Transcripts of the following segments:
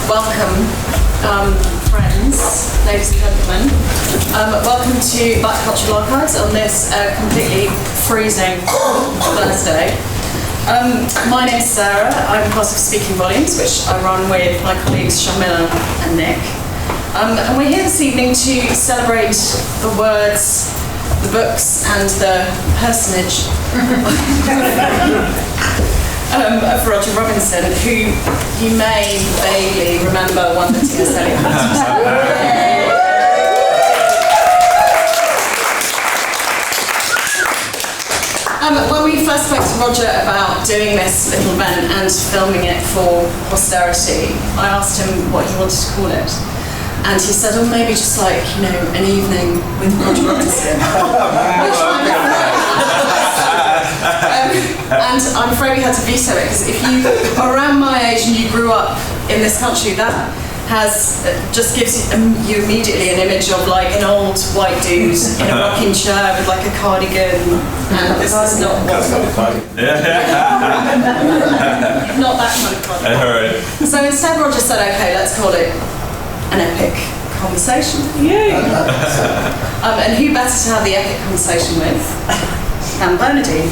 welcome, friends, ladies and gentlemen. Welcome to Black Cultural Archives on this completely freezing Thursday. My name's Sarah. I'm part of Speaking Volumes, which I run with my colleagues Shamila and Nick. And we're here this evening to celebrate the words, the books, and the personage of Roger Robinson, who you may vaguely remember won the T.S. Eliot. When we first spoke to Roger about doing this little event and filming it for posterity, I asked him what he wanted to call it. And he said, oh, maybe just like, an evening with Roger Robinson. And I'm afraid we had to veto it, because if you are around my age and you grew up in this country, that just gives you immediately an image of like an old white dude in a rocking chair with like a cardigan, and this is not what not that kind of cardigan. So instead Roger said, okay, let's call it an epic conversation. And who better to have the epic conversation with than Bernardine.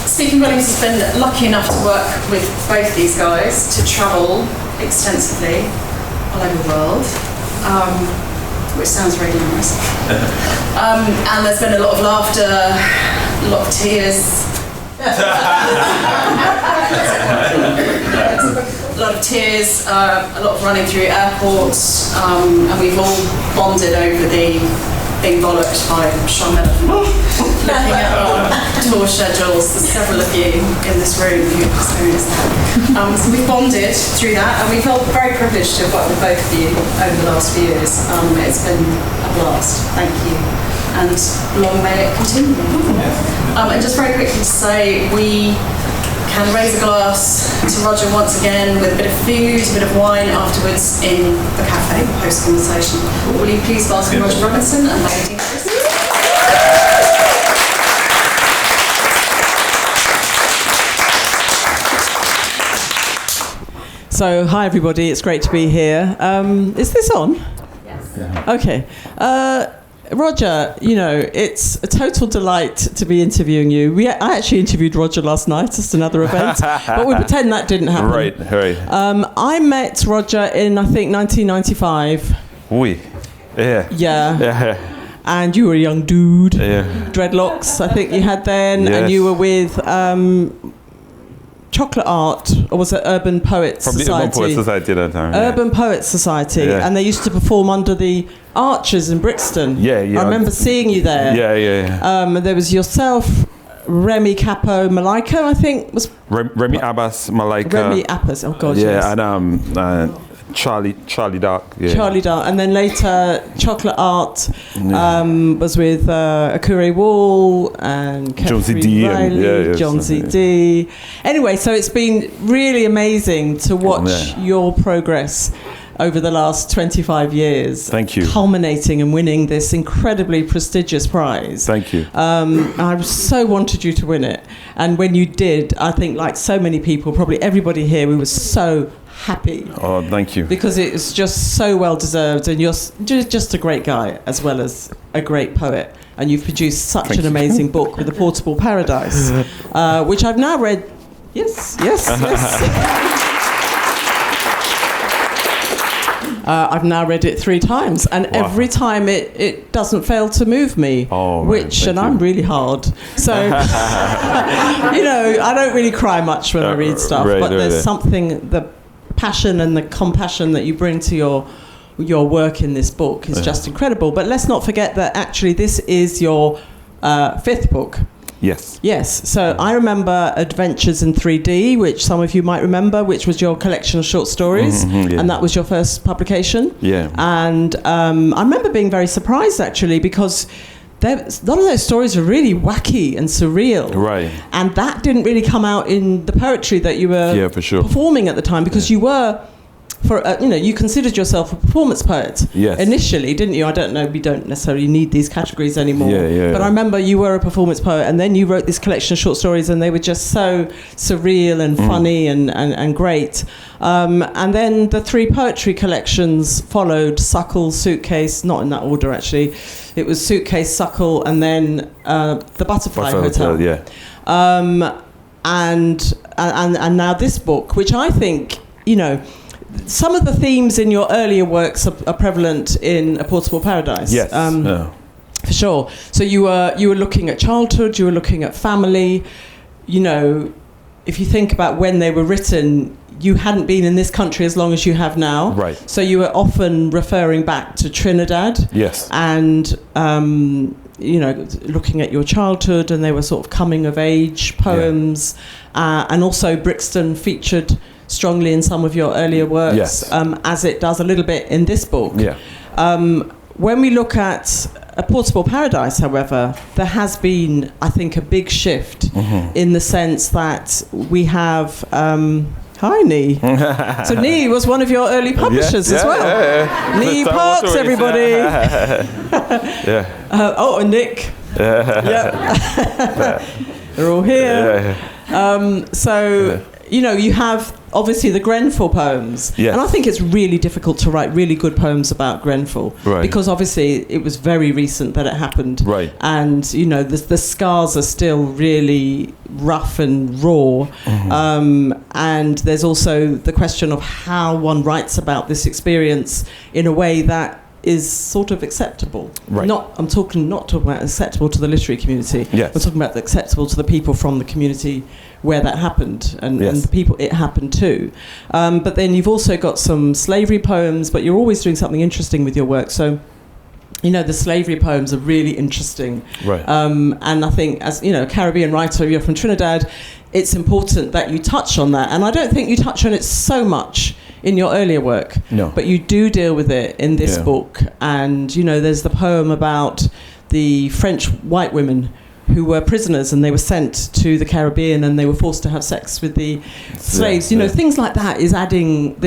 Speaking Volumes has been lucky enough to work with both these guys to travel extensively all over the world, which sounds really nice. And there's been a lot of laughter, a lot of tears. A lot of tears, a lot of running through airports, and we've all bonded over the being bollocked by Shamila. Looking at our tour schedules, there's several of you in this room who experienced that. So we bonded through that, and we felt very privileged to have worked with both of you over the last few years. It's been a blast, thank you, and long may it continue. And just very quickly to say, we can raise a glass to Roger once again with a bit of food, a bit of wine afterwards in the cafe, post-conversation. Will you please welcome Roger Robinson and Bernardine? So, hi everybody, it's great to be here. Is this on? Yes. Yeah. Okay. Roger, it's a total delight to be interviewing you. I actually interviewed Roger last night at another event, but we pretend that didn't happen. Right. I met Roger in, I think, 1995. Yeah. And you were a young dude. Yeah. Dreadlocks, I think you had then. Yes. And you were with Chocolate Art, or was it Urban Poets Society? Probably Urban Poets Society at that time. Urban Poets Society, and they used to perform under the Archers in Brixton. Yeah. I remember seeing you there. Yeah. There was yourself, Remy Capo Malaika, I think was Remy Abbas Malaika. Remy Abbas, oh God, yeah, yes. And Charlie Dark. Yeah. Charlie Dark, and then later Chocolate Art was with Akure Wall and Catherine Riley, John Z.D. Anyway, so it's been really amazing to watch your progress over the last 25 years. Thank you. Culminating and winning this incredibly prestigious prize. Thank you. I so wanted you to win it. And when you did, I think like so many people, probably everybody here, we were so happy. Oh, thank you. Because it's just so well deserved, and you're just a great guy as well as a great poet. And you've produced such an amazing book with The Portable Paradise, which I've now read. Yes. I've now read it 3 times, and every time it doesn't fail to move me. Oh, I'm really hard. So, I don't really cry much when I read stuff, but there's something, the passion and the compassion that you bring to your work in this book is just incredible. But let's not forget that actually this is your 5th book. Yes. So I remember Adventures in 3D, which some of you might remember, which was your collection of short stories, and that was your first publication. Yeah. And I remember being very surprised, actually, because a lot of those stories are really wacky and surreal. Right. And that didn't really come out in the poetry that you were performing at the time, because you were for you considered yourself a performance poet initially, didn't you? I don't know, we don't necessarily need these categories anymore. But I remember you were a performance poet, and then you wrote this collection of short stories, and they were just so surreal and funny and great. And then the 3 poetry collections followed: Suckle, Suitcase, not in that order actually. It was Suitcase, Suckle, and then the Butterfly Hotel. And now this book, which I think, some of the themes in your earlier works are prevalent in A Portable Paradise. Yes, for sure. So you were looking at childhood, you were looking at family. If you think about when they were written, you hadn't been in this country as long as you have now. Right. So you were often referring back to Trinidad. Yes. And looking at your childhood, and they were sort of coming of age poems, and also Brixton featured strongly in some of your earlier works, as it does a little bit in this book. When we look at A Portable Paradise, however, there has been, I think, a big shift in the sense that we have... Hi, Nee. So Nee was one of your early publishers as well. Nee Parks, everybody. And Nick. They're all here. You have obviously the Grenfell poems. Yes. And I think it's really difficult to write really good poems about Grenfell. Right. Because obviously it was very recent that it happened. Right. And, the scars are still really rough and raw. And there's also the question of how one writes about this experience in a way that is sort of acceptable. Right. I'm not talking about acceptable to the literary community. Yes. We're talking about acceptable to the people from the community where that happened and the people it happened to. But then you've also got some slavery poems, but you're always doing something interesting with your work. So, the slavery poems are really interesting. Right. And I think as, a Caribbean writer, you're from Trinidad, it's important that you touch on that. And I don't think you touch on it so much in your earlier work. No. But you do deal with it in this book. And, there's the poem about the French white women who were prisoners, and they were sent to the Caribbean, and they were forced to have sex with the slaves. Things like that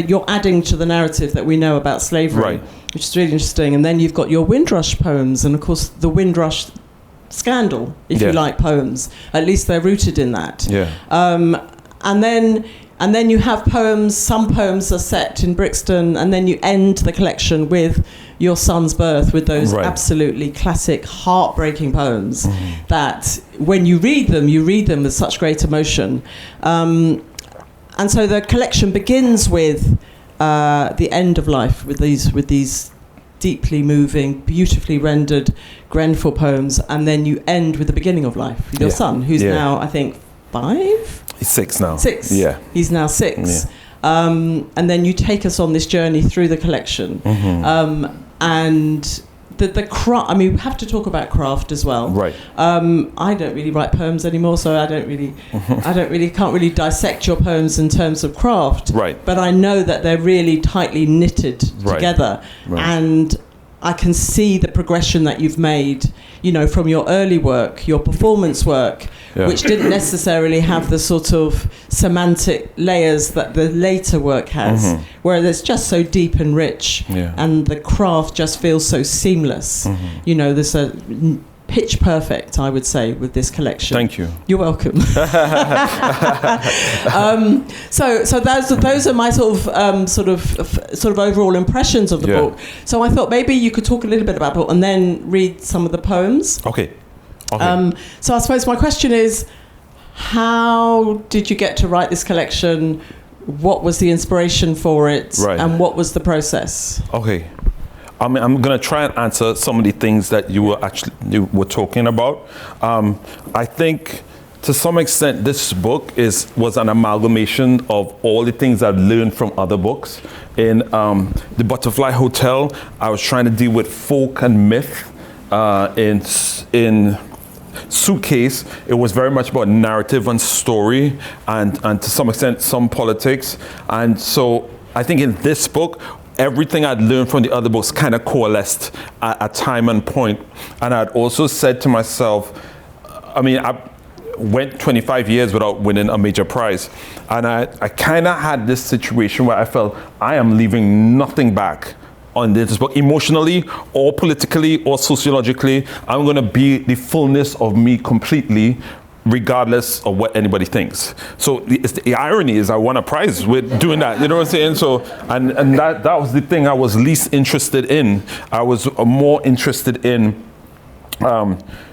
you're adding to the narrative that we know about slavery, which is really interesting. And then you've got your Windrush poems, and of course the Windrush scandal, if you like poems. At least they're rooted in that. And then you have poems. Some poems are set in Brixton, and then you end the collection with your son's birth, with those absolutely classic, heartbreaking poems that, when you read them with such great emotion. And so the collection begins with the end of life, with these deeply moving, beautifully rendered Grenfell poems, and then you end with the beginning of life, with your son, who's now, I think, 5? He's 6 now. 6. Yeah. He's now 6. And then you take us on this journey through the collection. And the craft, we have to talk about craft as well. Right. I don't really write poems anymore, so can't really dissect your poems in terms of craft. Right. But I know that they're really tightly knitted together. Right. And I can see the progression that you've made, from your early work, your performance work, which didn't necessarily have the sort of semantic layers that the later work has, where it's just so deep and rich, and the craft just feels so seamless. There's a pitch perfect, I would say, with this collection. Thank you. You're welcome. So those are my sort of overall impressions of the book. So I thought maybe you could talk a little bit about the book and then read some of the poems. Okay. So I suppose my question is, how did you get to write this collection? What was the inspiration for it? Right. And what was the process? Okay. I'm going to try and answer some of the things that you were talking about. I think to some extent this book was an amalgamation of all the things I've learned from other books. In The Butterfly Hotel, I was trying to deal with folk and myth. In Suitcase, it was very much about narrative and story, and to some extent some politics. And so I think in this book, everything I'd learned from the other books kind of coalesced at a time and point. And I'd also said to myself, went 25 years without winning a major prize. And I kind of had this situation where I felt I am leaving nothing back on this book, emotionally or politically or sociologically. I'm going to be the fullness of me completely, regardless of what anybody thinks. So the irony is I won a prize with doing that, you know what I'm saying? So, and that was the thing I was least interested in. I was more interested in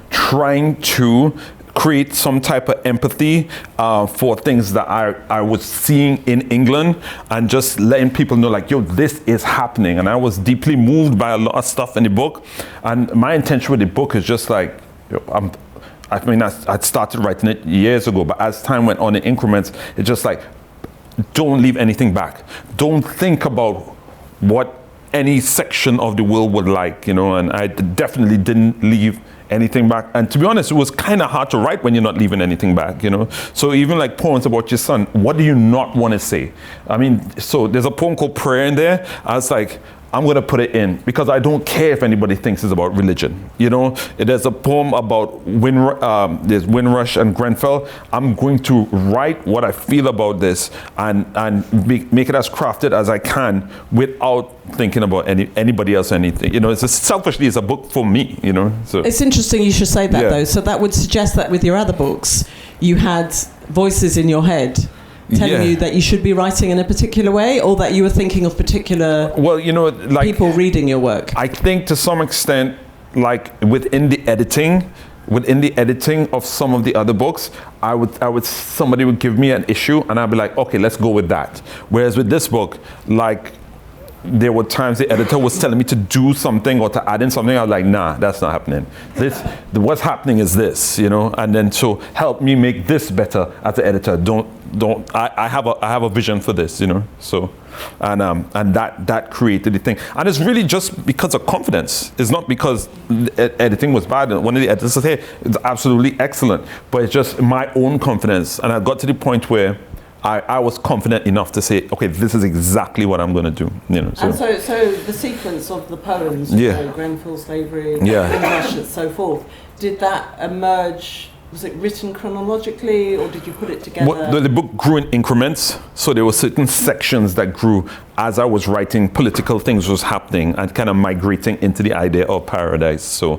trying to create some type of empathy for things that I was seeing in England, and just letting people know, like, yo, this is happening. And I was deeply moved by a lot of stuff in the book. And my intention with the book is just like, I'd started writing it years ago, but as time went on in increments, it's just like, don't leave anything back. Don't think about what any section of the world would like, you know, and I definitely didn't leave anything back. And to be honest, it was kind of hard to write when you're not leaving anything back, you know. So even like poems about your son, what do you not want to say? I mean, so there's a poem called Prayer in there. I was like, I'm going to put it in because I don't care if anybody thinks it's about religion. You know, there's a poem about there's Windrush and Grenfell. I'm going to write what I feel about this and make it as crafted as I can without thinking about anybody else or anything. You know, selfishly, it's a book for me, you know. So it's interesting you should say that, though. So that would suggest that with your other books, you had voices in your head telling you that you should be writing in a particular way, or that you were thinking of particular people reading your work? I think to some extent, like within the editing of some of the other books, somebody would give me an issue and I'd be like, okay, let's go with that. Whereas with this book, like, there were times the editor was telling me to do something or to add in something. I was like, nah, that's not happening. What's happening is this, you know. And then so help me make this better as an editor. I have a vision for this, you know. So, and that created the thing. And it's really just because of confidence. It's not because editing was bad. One of the editors said, hey, it's absolutely excellent. But it's just my own confidence. And I got to the point where I was confident enough to say, okay, this is exactly what I'm going to do. You know. So. And so the sequence of the poems, Grenfell, Slavery, Windrush, and so forth, did that emerge? Was it written chronologically, or did you put it together? The book grew in increments, so there were certain sections that grew as I was writing. Political things was happening and kind of migrating into the idea of paradise. So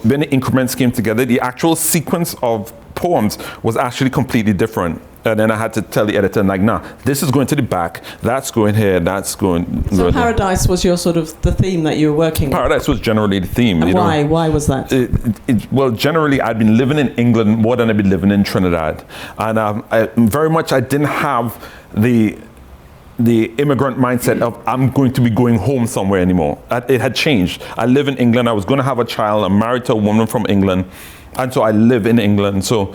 when the increments came together, the actual sequence of poems was actually completely different. And then I had to tell the editor, like, nah, this is going to the back, that's going here, that's going... So Paradise was your sort of the theme that you were working Paradise was generally the theme. And why? Why was that? Well, generally, I'd been living in England more than I'd been living in Trinidad. And I didn't have the immigrant mindset of I'm going to be going home somewhere anymore. It had changed. I live in England. I was going to have a child. I'm married to a woman from England. And so I live in England. So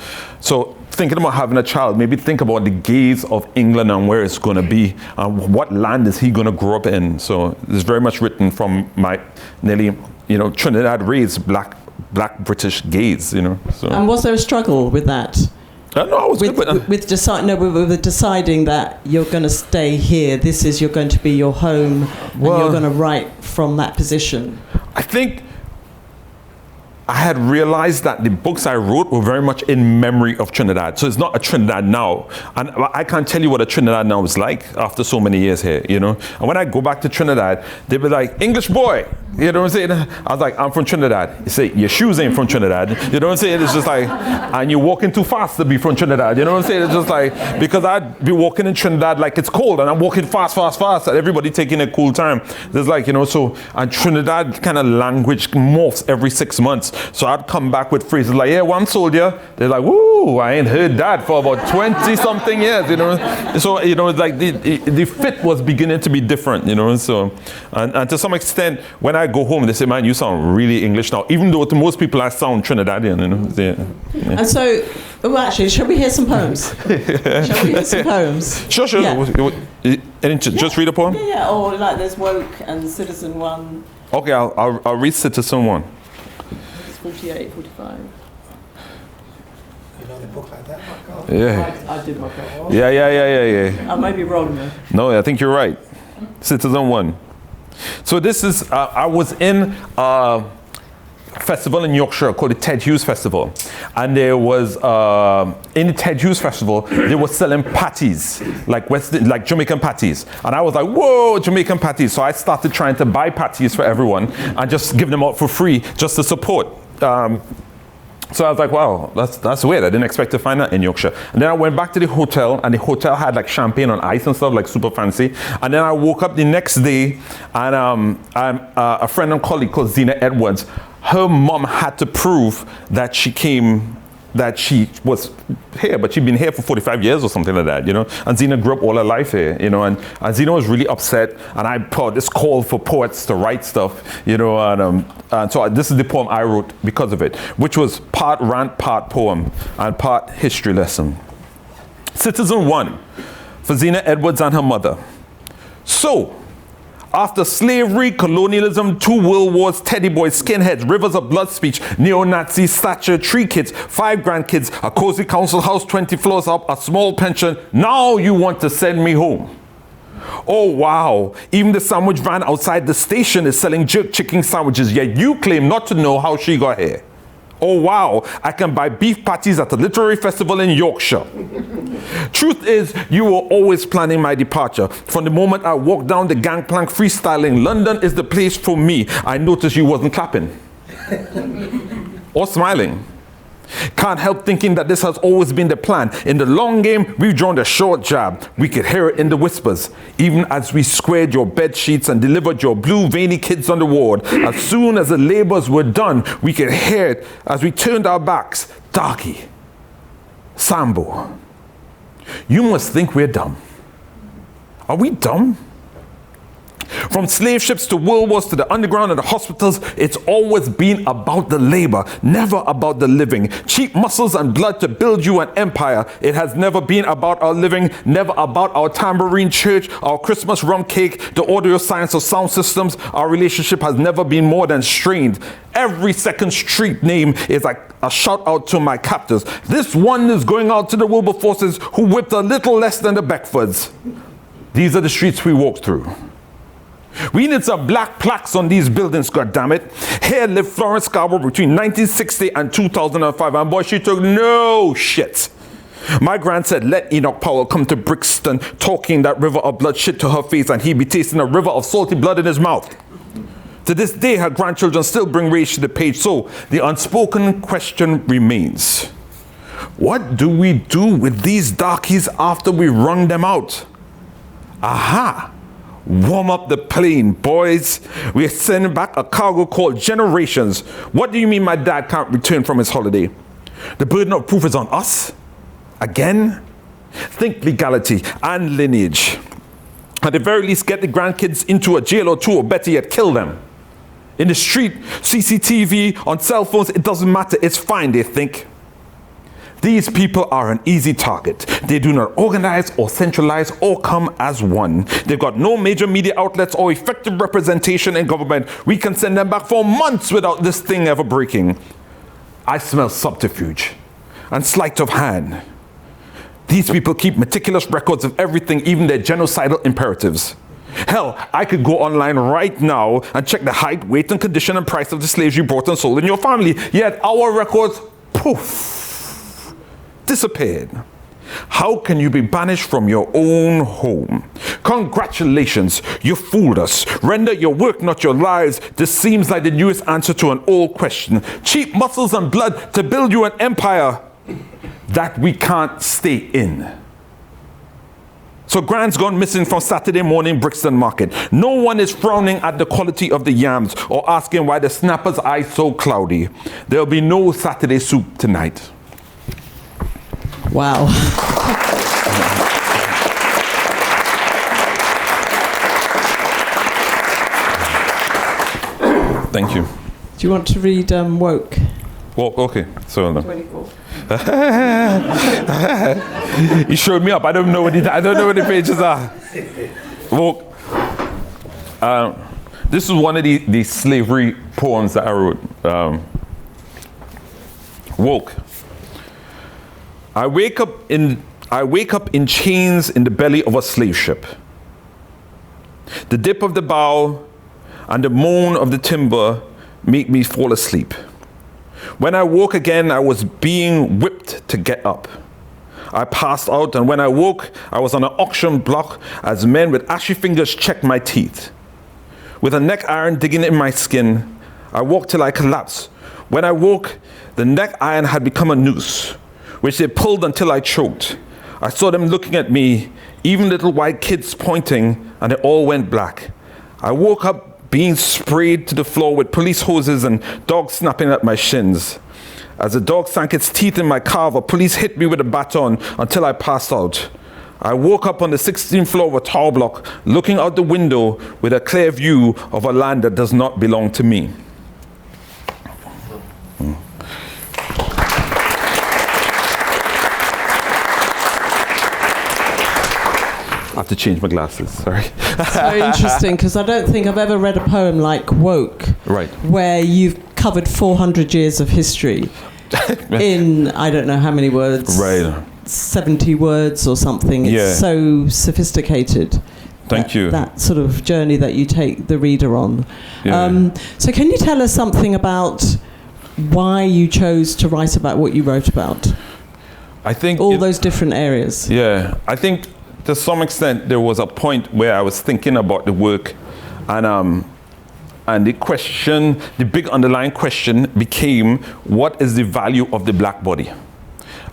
thinking about having a child, maybe think about the gaze of England and where it's going to be, and what land is he going to grow up in. So it's very much written from my nearly, Trinidad raised black British gaze, So. And was there a struggle with that? No, I was good with deciding that you're going to stay here. You're going to be your home, and you're going to write from that position. I think I had realized that the books I wrote were very much in memory of Trinidad. So it's not a Trinidad now. And I can't tell you what a Trinidad now is like after so many years here, And when I go back to Trinidad, they'll be like, English boy. You know what I'm saying? I was like, I'm from Trinidad. You say, your shoes ain't from Trinidad. You know what I'm saying? It's just like, and you're walking too fast to be from Trinidad. You know what I'm saying? It's just like, because I'd be walking in Trinidad like it's cold, and I'm walking fast, and everybody taking a cool time. There's like, and Trinidad kind of language morphs every 6 months. So I'd come back with phrases like, yeah, one soldier. They're like, woo, I ain't heard that for about 20 something years, So, it's like the fit was beginning to be different, So, and to some extent, when I go home, they say, man, you sound really English now, even though to most people I sound Trinidadian, Yeah. And so, actually, shall we hear some poems? Shall we hear some poems? Sure. Yeah. Just read a poem? Yeah, or like there's Woke and Citizen 1. Okay, I'll read Citizen 1. 48, 45. You know the book like that? Yeah. I did my best. Yeah. I may be wrong though. No, I think you're right. Citizen 1. So this is, I was in festival in Yorkshire called the Ted Hughes Festival. And there was, in the Ted Hughes Festival, they were selling patties, like Jamaican patties. And I was like, whoa, Jamaican patties. So I started trying to buy patties for everyone and just give them out for free just to support. So I was like, wow, that's weird. I didn't expect to find that in Yorkshire. And then I went back to the hotel, and the hotel had like champagne on ice and stuff, like super fancy. And then I woke up the next day, and a friend and colleague called Zena Edwards, her mom had to prove that she was here, but she'd been here for 45 years or something like that, you know. And Zena grew up all her life here, you know, and Zena was really upset. And I put this call for poets to write stuff, you know, and so this is the poem I wrote because of it, which was part rant, part poem, and part history lesson. Citizen 1, for Zena Edwards and her mother. So, after slavery, colonialism, 2 world wars, teddy boys, skinheads, rivers of blood speech, neo-Nazi stature, 3 kids, 5 grandkids, a cozy council house 20 floors up, a small pension, now you want to send me home. Oh wow, even the sandwich van outside the station is selling jerk chicken sandwiches, yet you claim not to know how she got here. Oh wow, I can buy beef patties at a literary festival in Yorkshire. Truth is, you were always planning my departure. From the moment I walked down the gangplank freestyling, London is the place for me. I noticed you wasn't clapping. Or smiling. Can't help thinking that this has always been the plan. In the long game, we've drawn the short jab. We could hear it in the whispers. Even as we squared your bed sheets and delivered your blue veiny kids on the ward. As soon as the labors were done, we could hear it as we turned our backs. Darky. Sambo. You must think we're dumb. Are we dumb? From slave ships to world wars to the underground and the hospitals, it's always been about the labor, never about the living. Cheap muscles and blood to build you an empire. It has never been about our living, never about our tambourine church, our Christmas rum cake, the audio science of sound systems. Our relationship has never been more than strained. Every second street name is like a shout out to my captors. This one is going out to the Wilberforces who whipped a little less than the Beckfords. These are the streets we walk through. We need some black plaques on these buildings, goddammit. Here lived Florence Scarborough between 1960 and 2005, and boy, she took no shit. My grand said, let Enoch Powell come to Brixton, talking that river of blood shit to her face, and he be tasting a river of salty blood in his mouth. To this day, her grandchildren still bring rage to the page, so the unspoken question remains. What do we do with these darkies after we wrung them out? Aha! Warm up the plane, boys. We're sending back a cargo called Generations. What do you mean my dad can't return from his holiday? The burden of proof is on us? Again? Think legality and lineage. At the very least, get the grandkids into a jail or 2, or better yet, kill them. In the street, CCTV, on cell phones, it doesn't matter. It's fine, they think. These people are an easy target. They do not organize or centralize or come as one. They've got no major media outlets or effective representation in government. We can send them back for months without this thing ever breaking. I smell subterfuge and sleight of hand. These people keep meticulous records of everything, even their genocidal imperatives. Hell, I could go online right now and check the height, weight, and condition and price of the slaves you brought and sold in your family. Yet our records, poof, disappeared. How can you be banished from your own home? Congratulations, you fooled us. Render your work, not your lives. This seems like the newest answer to an old question. Cheap muscles and blood to build you an empire that we can't stay in. So Grand's gone missing from Saturday morning Brixton Market. No one is frowning at the quality of the yams or asking why the snapper's eyes so cloudy. There'll be no Saturday soup tonight. Wow. Thank you. Do you want to read Woke? Well, okay. So 24. You showed me up. I don't know what the pages are. Woke. This is one of the slavery poems that I wrote. Woke. I wake up in chains in the belly of a slave ship. The dip of the bow and the moan of the timber make me fall asleep. When I woke again, I was being whipped to get up. I passed out, and when I woke, I was on an auction block as men with ashy fingers checked my teeth. With a neck iron digging in my skin, I walked till I collapsed. When I woke, the neck iron had become a noose, which they pulled until I choked. I saw them looking at me, even little white kids pointing, and it all went black. I woke up being sprayed to the floor with police hoses and dogs snapping at my shins. As the dog sank its teeth in my calf, a police hit me with a baton until I passed out. I woke up on the 16th floor of a tower block, looking out the window with a clear view of a land that does not belong to me. I have to change my glasses, sorry. It's very interesting, because I don't think I've ever read a poem like Woke, right, where you've covered 400 years of history in, I don't know how many words, right, 70 words or something. It's so sophisticated. Thank you. That sort of journey that you take the reader on. So can you tell us something about why you chose to write about what you wrote about? I think all those different areas. Yeah, I think to some extent there was a point where I was thinking about the work, and the question, the big underlying question became, what is the value of the black body?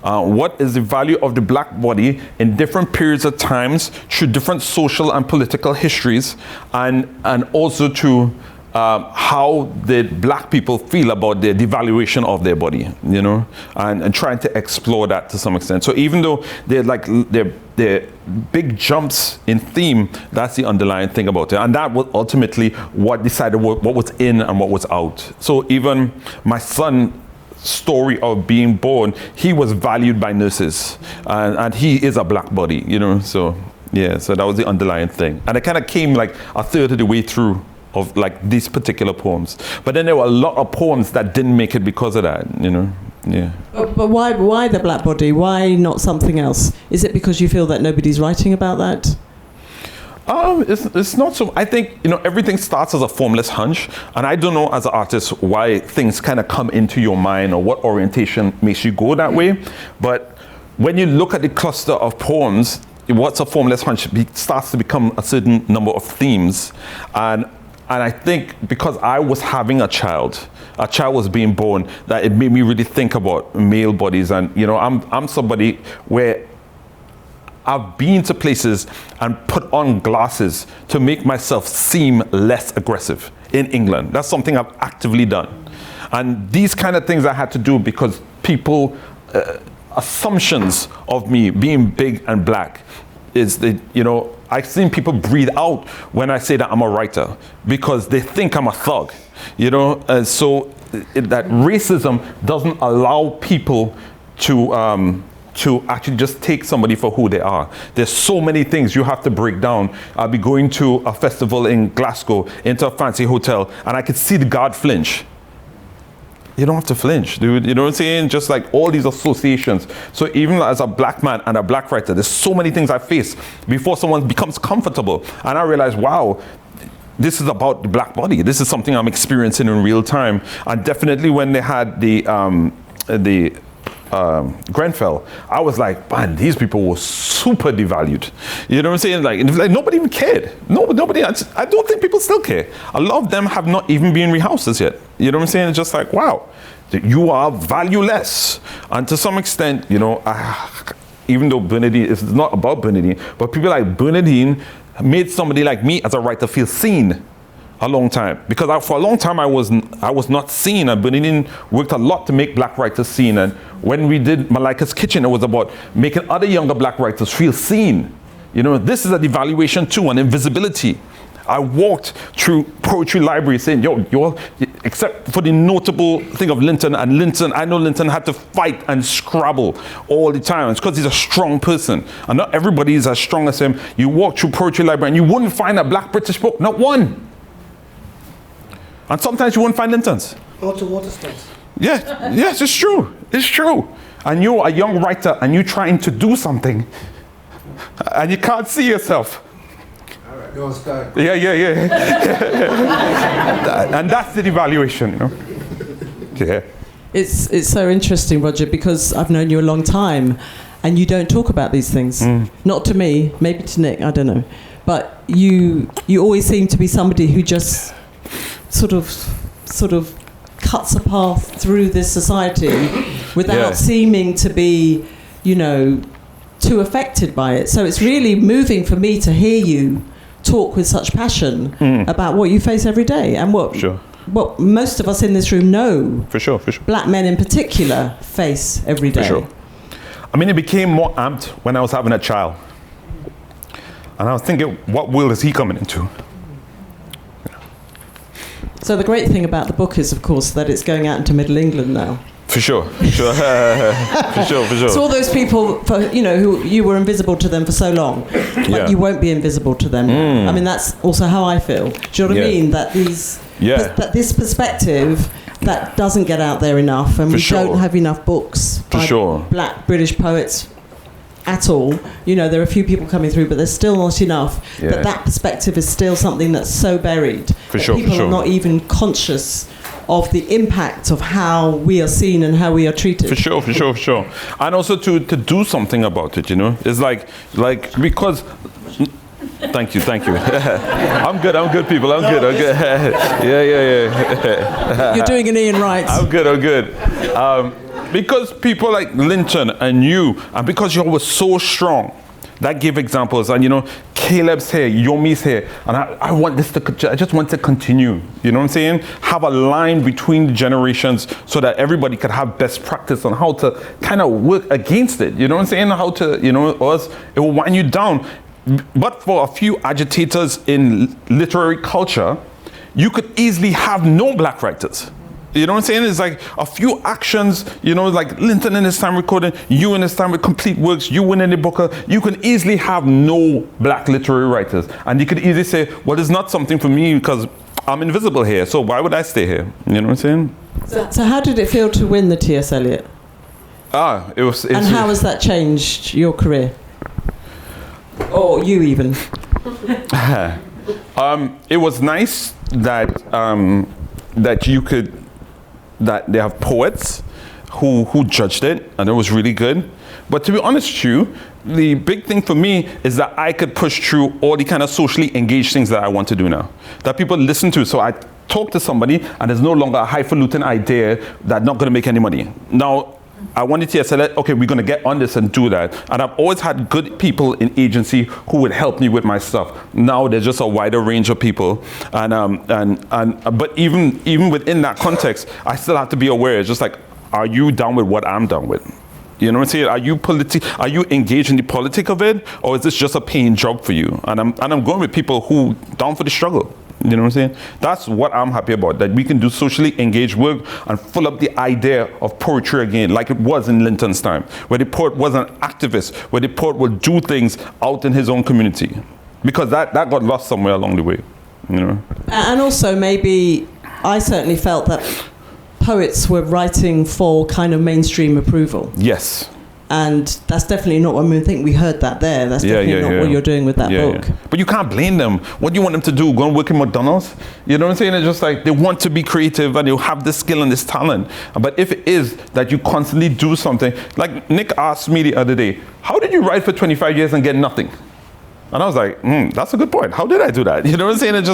What is the value of the black body in different periods of times through different social and political histories, and also to how the black people feel about the devaluation of their body, you know, and trying to explore that to some extent. So even though they're big jumps in theme, that's the underlying thing about it. And that was ultimately what decided what was in and what was out. So even my son's story of being born, he was valued by nurses, and he is a black body, you know, so yeah, so that was the underlying thing. And it kind of came like a third of the way through of like these particular poems. But then there were a lot of poems that didn't make it because of that, you know. Yeah. But why the black body? Why not something else? Is it because you feel that nobody's writing about that? It's not so. I think, you know, everything starts as a formless hunch, and I don't know as an artist why things kind of come into your mind or what orientation makes you go that way. But when you look at the cluster of poems, what's a formless hunch starts to become a certain number of themes, and I think because I was having a child was being born, that it made me really think about male bodies. And, you know, I'm somebody where I've been to places and put on glasses to make myself seem less aggressive in England. That's something I've actively done. And these kind of things I had to do because people, assumptions of me being big and black is that, you know, I've seen people breathe out when I say that I'm a writer because they think I'm a thug, you know. And so that racism doesn't allow people to actually just take somebody for who they are. There's so many things you have to break down. I'll be going to a festival in Glasgow, into a fancy hotel, and I could see the guard flinch. You don't have to flinch, dude. You know what I'm saying? Just like all these associations. So even as a black man and a black writer, there's so many things I face before someone becomes comfortable. And I realize, wow, this is about the black body. This is something I'm experiencing in real time. And definitely when they had the Grenfell, I was like, man, these people were super devalued. You know what I'm saying? Like nobody even cared. Nobody. I don't think people still care. A lot of them have not even been rehoused as yet. You know what I'm saying? It's just like, wow, you are valueless. And to some extent, you know, even though Bernardine, it's not about Bernardine, but people like Bernardine made somebody like me as a writer feel seen a long time. Because for a long time I was not seen, and Bernardine worked a lot to make black writers seen. And when we did Malika's Kitchen, it was about making other younger black writers feel seen. You know, this is a devaluation too, an invisibility. I walked through poetry libraries saying, yo, except for the notable thing of Linton, and Linton, I know Linton had to fight and scrabble all the time. It's because he's a strong person. And not everybody is as strong as him. You walk through poetry library and you wouldn't find a black British book, not one. And sometimes you won't find Lintons. Waterstones. Yeah, yes, it's true. It's true. And you're a young writer and you're trying to do something and you can't see yourself. All right. Yeah. And that's the devaluation, you know. Yeah. It's so interesting, Roger, because I've known you a long time, and you don't talk about these things. Not to me, maybe to Nick, I don't know. But you always seem to be somebody who just sort of cuts a path through this society without seeming to be, too affected by it. So it's really moving for me to hear you talk with such passion about what you face every day and what most of us in this room know. For sure. Black men in particular face every day. For sure. I mean, it became more amped when I was having a child. And I was thinking, what world is he coming into? So the great thing about the book is, of course, that it's going out into Middle England now. For sure. For sure. So all those people, who you were invisible to them for so long, but you won't be invisible to them. I mean, that's also how I feel. Do you know what I mean? That that this perspective that doesn't get out there enough, and we don't have enough books by Black British poets at all. There are a few people coming through, but there's still not enough. That perspective is still something that's so buried. People are not even conscious of the impact of how we are seen and how we are treated. For sure. And also to do something about it, It's like because... Thank you. I'm good, people. I'm good. Yeah. You're doing an Ian Wright. I'm good. Because people like Linton and you, and because you were so strong, that gave examples. And Caleb's here, Yomi's here, and I just want to continue. You know what I'm saying? Have a line between the generations so that everybody could have best practice on how to kind of work against it. You know what I'm saying? How to, or else it will wind you down. But for a few agitators in literary culture, you could easily have no black writers. You know what I'm saying? It's like a few actions, like Linton in his time recording, you in his time with complete works, you winning the Booker, you can easily have no black literary writers. And you could easily say, well, it's not something for me because I'm invisible here, so why would I stay here? You know what I'm saying? So how did it feel to win the T.S. Eliot? And how has that changed your career? Or you even? It was nice that that they have poets who judged it, and it was really good. But to be honest with you, the big thing for me is that I could push through all the kind of socially engaged things that I want to do now, that people listen to. So I talk to somebody, and there's no longer a highfalutin idea that's not going to make any money. Now, I wanted to say, okay, we're going to get on this and do that. And I've always had good people in agency who would help me with my stuff. Now there's just a wider range of people. But even within that context, I still have to be aware. It's just like, are you down with what I'm down with? You know what I'm saying? Are you engaged in the politics of it? Or is this just a paying job for you? And I'm going with people who down for the struggle. You know what I'm saying? That's what I'm happy about, that we can do socially engaged work and full up the idea of poetry again, like it was in Linton's time, where the poet was an activist, where the poet would do things out in his own community. Because that got lost somewhere along the way, And also maybe, I certainly felt that poets were writing for kind of mainstream approval. Yes. And that's definitely not what we think. We heard that there. That's definitely not what you're doing with that book. But you can't blame them. What do you want them to do? Go and work in McDonald's? You know what I'm saying? It's just like they want to be creative and they'll have this skill and this talent. But if it is that you constantly do something, like Nick asked me the other day, how did you write for 25 years and get nothing? And I was like, that's a good point. How did I do that? You know what I'm saying? It's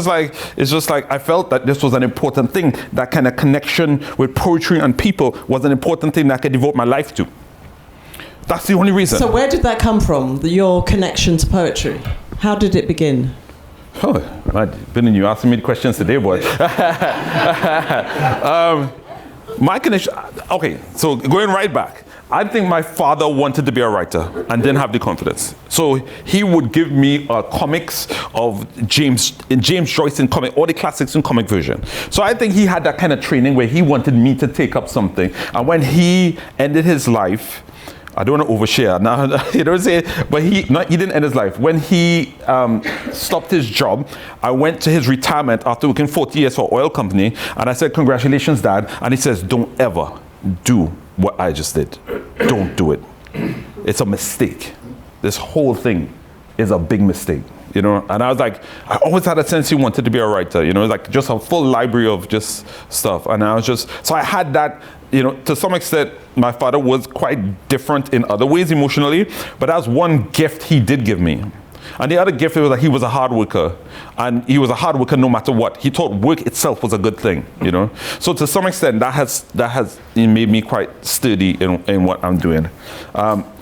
just like I felt that this was an important thing. That kind of connection with poetry and people was an important thing that I could devote my life to. That's the only reason. So where did that come from, your connection to poetry? How did it begin? Oh, I've been in you asking me the questions today, boy. My connection, okay, so going right back. I think my father wanted to be a writer and didn't have the confidence. So he would give me comics of James Joyce in comic, all the classics in comic version. So I think he had that kind of training where he wanted me to take up something. And when he ended his life, I don't want to overshare now, you know what I'm saying? But he didn't end his life. When he stopped his job, I went to his retirement after working 40 years for an oil company, and I said, congratulations, Dad. And he says, don't ever do what I just did. Don't do it. It's a mistake. This whole thing is a big mistake. you know. And I was like, I always had a sense he wanted to be a writer, you know, like just a full library of just stuff. And I was just, so I had that, you know, to some extent, my father was quite different in other ways emotionally, but that was one gift he did give me. And the other gift was that he was a hard worker, and he was a hard worker no matter what. He thought work itself was a good thing, you know. So to some extent, that has made me quite sturdy in what I'm doing.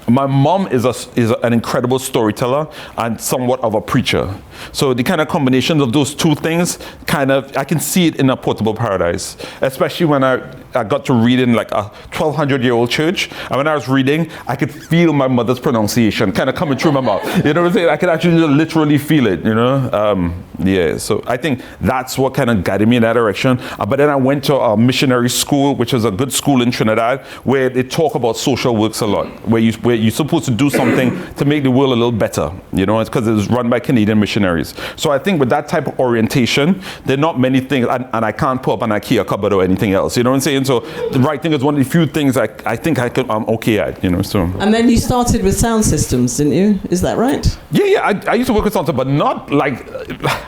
My mom is an incredible storyteller and somewhat of a preacher. So the kind of combination of those two things, I can see it in A Portable Paradise, especially when I got to read in like a 1,200-year-old church. And when I was reading, I could feel my mother's pronunciation kind of coming through my mouth. You know what I'm saying? I could actually literally feel it, you know? Yeah, so I think that's what kind of guided me in that direction. But then I went to a missionary school, which is a good school in Trinidad, where they talk about social works a lot, where you're supposed to do something to make the world a little better, you know? It's because it was run by Canadian missionaries. So I think with that type of orientation, there are not many things, and I can't put up an IKEA cupboard or anything else, you know what I'm saying? So the writing is one of the few things I think I'm okay at, you know, so. And then you started with sound systems, didn't you? Is that right? Yeah, I used to work with sound systems, but not like,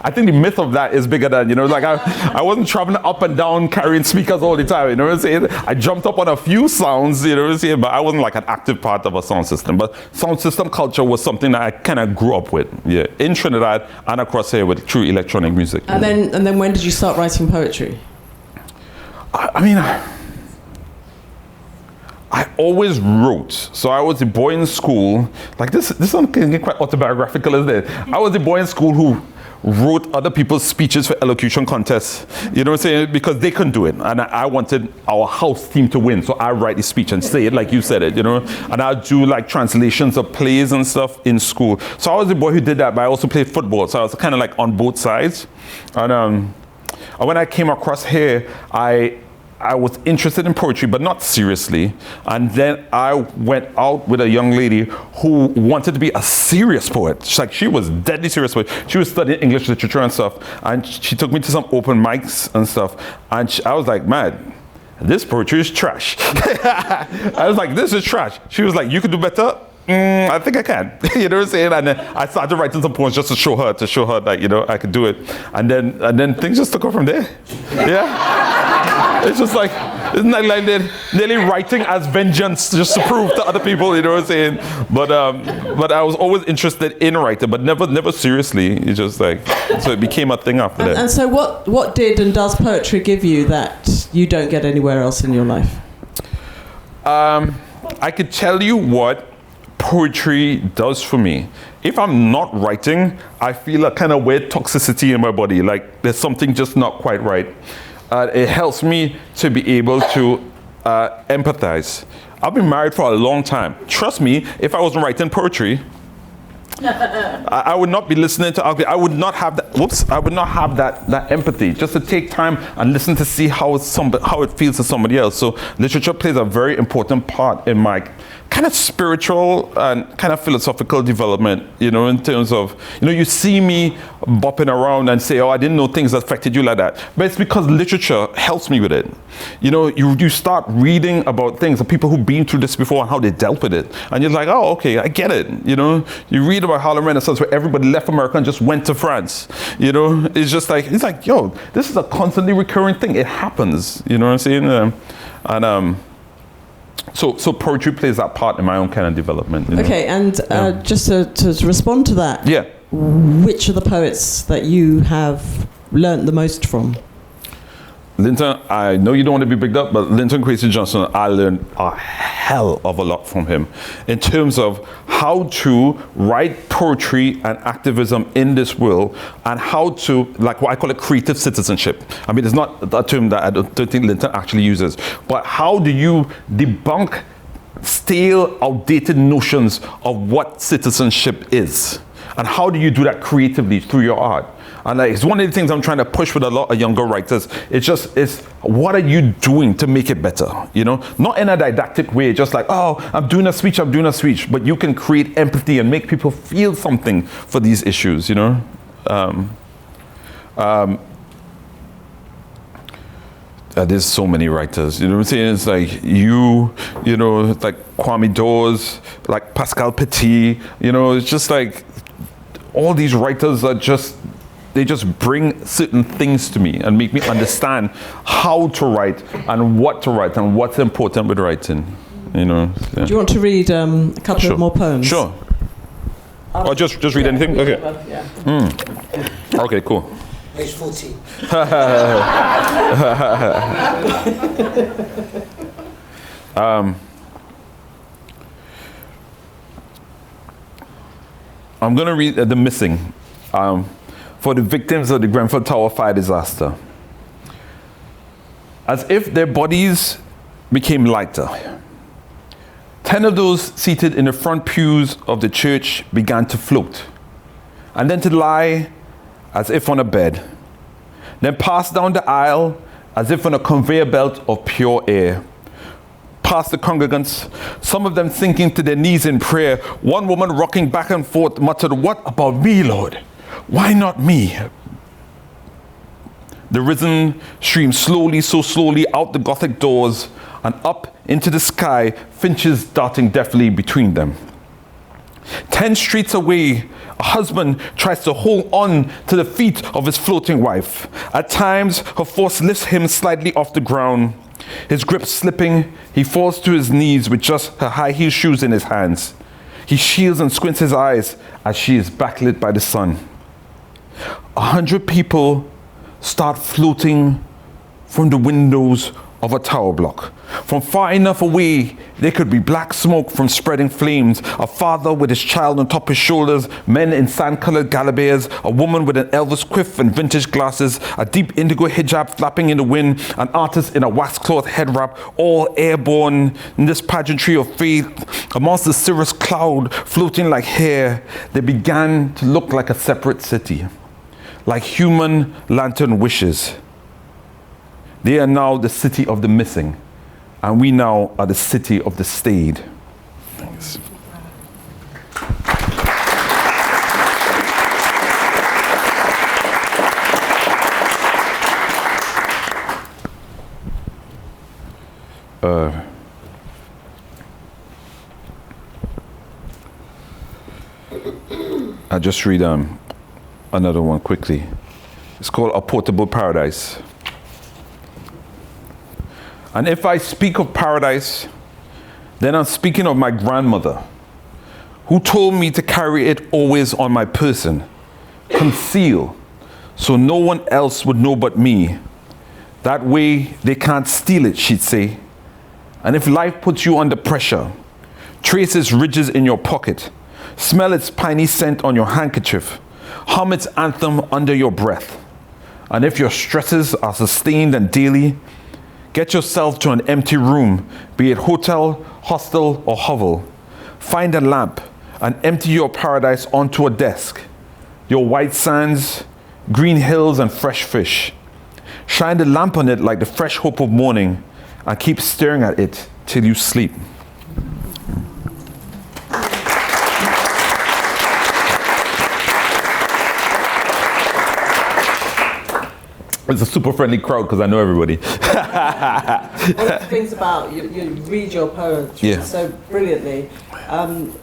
I think the myth of that is bigger than, you know, like I wasn't traveling up and down carrying speakers all the time, you know what I'm saying? I jumped up on a few sounds, you know what I'm saying, but I wasn't like an active part of a sound system. But sound system culture was something that I kind of grew up with, yeah, in Trinidad and across here with true electronic music. And then when did you start writing poetry? I mean, I always wrote. So I was a boy in school, like this is quite autobiographical, isn't it? I was a boy in school who wrote other people's speeches for elocution contests, you know what I'm saying? Because they couldn't do it. And I wanted our house team to win. So I write the speech and say it like you said it, you know? And I'd do like translations of plays and stuff in school. So I was the boy who did that, but I also played football. So I was kind of like on both sides. And when I came across here, I was interested in poetry, but not seriously. And then I went out with a young lady who wanted to be a serious poet. She was deadly serious poet. She was studying English literature and stuff. And she took me to some open mics and stuff. And I was like, man, this poetry is trash. I was like, this is trash. She was like, you could do better. I think I can, you know what I'm saying? And then I started writing some poems just to show her that, you know, I could do it. And then things just took off from there. Yeah. It's just like, isn't that like nearly writing as vengeance just to prove to other people, you know what I'm saying? But I was always interested in writing, but never seriously. It's just like, so it became a thing after that. And so what did and does poetry give you that you don't get anywhere else in your life? I could tell you what poetry does for me. If I'm not writing, I feel a kind of weird toxicity in my body, like there's something just not quite right. It helps me to be able to empathize. I've been married for a long time. Trust me, if I wasn't writing poetry, I would not be listening to I would not have that. I would not have that empathy. Just to take time and listen to see how it feels to somebody else. So literature plays a very important part in my kind of spiritual and kind of philosophical development, you know, in terms of, you know, you see me bopping around and say, oh, I didn't know things affected you like that. But it's because literature helps me with it. You know, you start reading about things, of people who've been through this before and how they dealt with it. And you're like, oh, okay, I get it. You know, you read about Harlem Renaissance where everybody left America and just went to France. You know, it's like, yo, this is a constantly recurring thing. It happens, you know what I'm saying? So poetry plays that part in my own kind of development. You know? Okay, and just to respond to that, yeah. Which are the poets that you have learnt the most from? Linton, I know you don't want to be bigged up, but Linton Kwesi Johnson, I learned a hell of a lot from him in terms of how to write poetry and activism in this world, and how to, like what I call it, creative citizenship. I mean, it's not a term that I don't think Linton actually uses, but how do you debunk stale, outdated notions of what citizenship is? And how do you do that creatively through your art? And like, it's one of the things I'm trying to push with a lot of younger writers. It's what are you doing to make it better? You know, not in a didactic way, just like, oh, I'm doing a speech, but you can create empathy and make people feel something for these issues, you know? There's so many writers, you know what I'm saying? It's like you know, it's like Kwame Dawes, like Pascal Petit, you know, it's just like, all these writers are they just bring certain things to me and make me understand how to write and what to write and what's important with writing. You know. Yeah. Do you want to read a couple of more poems? Sure. Or just read anything? Okay. Okay, cool. Page 14. I'm going to read The Missing for the victims of the Grenfell Tower fire disaster. As if their bodies became lighter, 10 of those seated in the front pews of the church began to float, and then to lie as if on a bed, then pass down the aisle as if on a conveyor belt of pure air, past the congregants, some of them sinking to their knees in prayer. One woman rocking back and forth muttered, "What about me, Lord? Why not me?" The risen streamed slowly, so slowly, out the Gothic doors and up into the sky, finches darting deftly between them. 10 streets away, a husband tries to hold on to the feet of his floating wife. At times, her force lifts him slightly off the ground. His grip slipping, he falls to his knees with just her high-heel shoes in his hands. He shields and squints his eyes as she is backlit by the sun. 100 people start floating from the windows of a tower block. From far enough away, there could be black smoke from spreading flames, a father with his child on top of his shoulders, men in sand-colored galabeers, a woman with an Elvis quiff and vintage glasses, a deep indigo hijab flapping in the wind, an artist in a waxcloth head wrap, all airborne in this pageantry of faith. Amongst the cirrus cloud floating like hair, they began to look like a separate city, like human lantern wishes. They are now the city of the missing, and we now are the city of the stayed. Thanks. I'll just read another one quickly. It's called A Portable Paradise. And if I speak of paradise, then I'm speaking of my grandmother, who told me to carry it always on my person, conceal, so no one else would know but me. That way they can't steal it, she'd say. And if life puts you under pressure, trace its ridges in your pocket, smell its piney scent on your handkerchief, hum its anthem under your breath. And if your stresses are sustained and daily, get yourself to an empty room, be it hotel, hostel, or hovel. Find a lamp and empty your paradise onto a desk. Your white sands, green hills, and fresh fish. Shine the lamp on it like the fresh hope of morning and keep staring at it till you sleep. It's a super friendly crowd because I know everybody. One of the things about you read your poetry so brilliantly.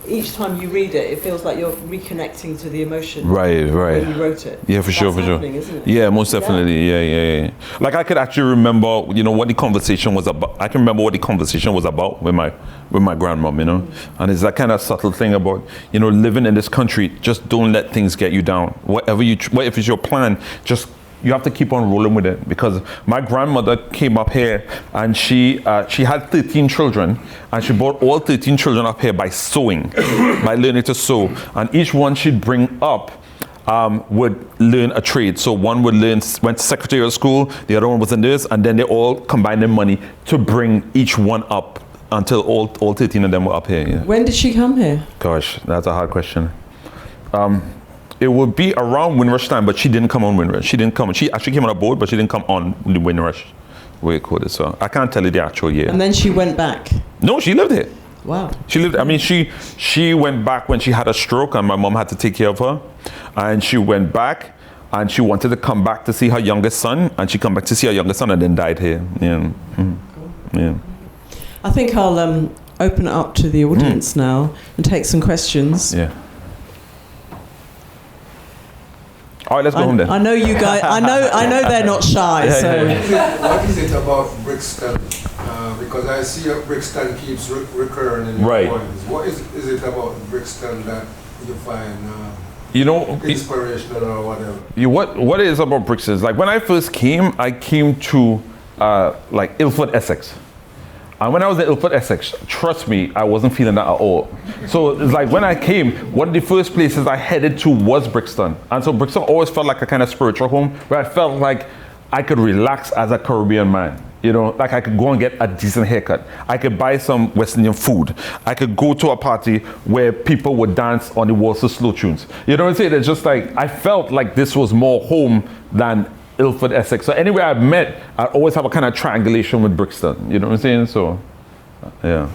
Each time you read it, it feels like you're reconnecting to the emotion. Right. When you wrote it. Yeah, for sure. Isn't it? Yeah, most definitely. Yeah. Like I could actually remember, what the conversation was about. I can remember what the conversation was about with my grandmom, And it's that kind of subtle thing about, living in this country. Just don't let things get you down. Whatever if it's your plan, you have to keep on rolling with it, because my grandmother came up here and she had 13 children, and she brought all 13 children up here by sewing, by learning to sew, and each one she'd bring up would learn a trade. So one went to secretarial school, the other one was a nurse, and then they all combined their money to bring each one up until all 13 of them were up here. Yeah. When did she come here? Gosh, that's a hard question. It would be around Windrush time, but she didn't come on Windrush. She didn't come. She actually came on a boat, but she didn't come on the Windrush, we call it. So I can't tell you the actual year. And then she went back. No, she lived here. Wow. She lived. I mean, she went back when she had a stroke, and my mom had to take care of her. And she went back, and she wanted to come back to see her youngest son, and she come back to see her youngest son, and then died here. Yeah. Mm-hmm. Yeah. I think I'll open it up to the audience now and take some questions. Yeah. All right, let's go home then. I know you guys. I know they're not shy. So. What is it about Brixton? Because I see Brixton keeps recurring in your poems. What is it about Brixton that you find inspirational or whatever? What it is about Brixton is, like, when I first came, I came to like Ilford, Essex. And when I was in Ilford, Essex, trust me, I wasn't feeling that at all. So it's like when I came, one of the first places I headed to was Brixton. And so Brixton always felt like a kind of spiritual home where I felt like I could relax as a Caribbean man. Like I could go and get a decent haircut. I could buy some West Indian food. I could go to a party where people would dance on the Waltz slow tunes. You know what I'm saying? It's just like, I felt like this was more home than Ilford, Essex. So anywhere I've met, I always have a kind of triangulation with Brixton. You know what I'm saying? So, yeah.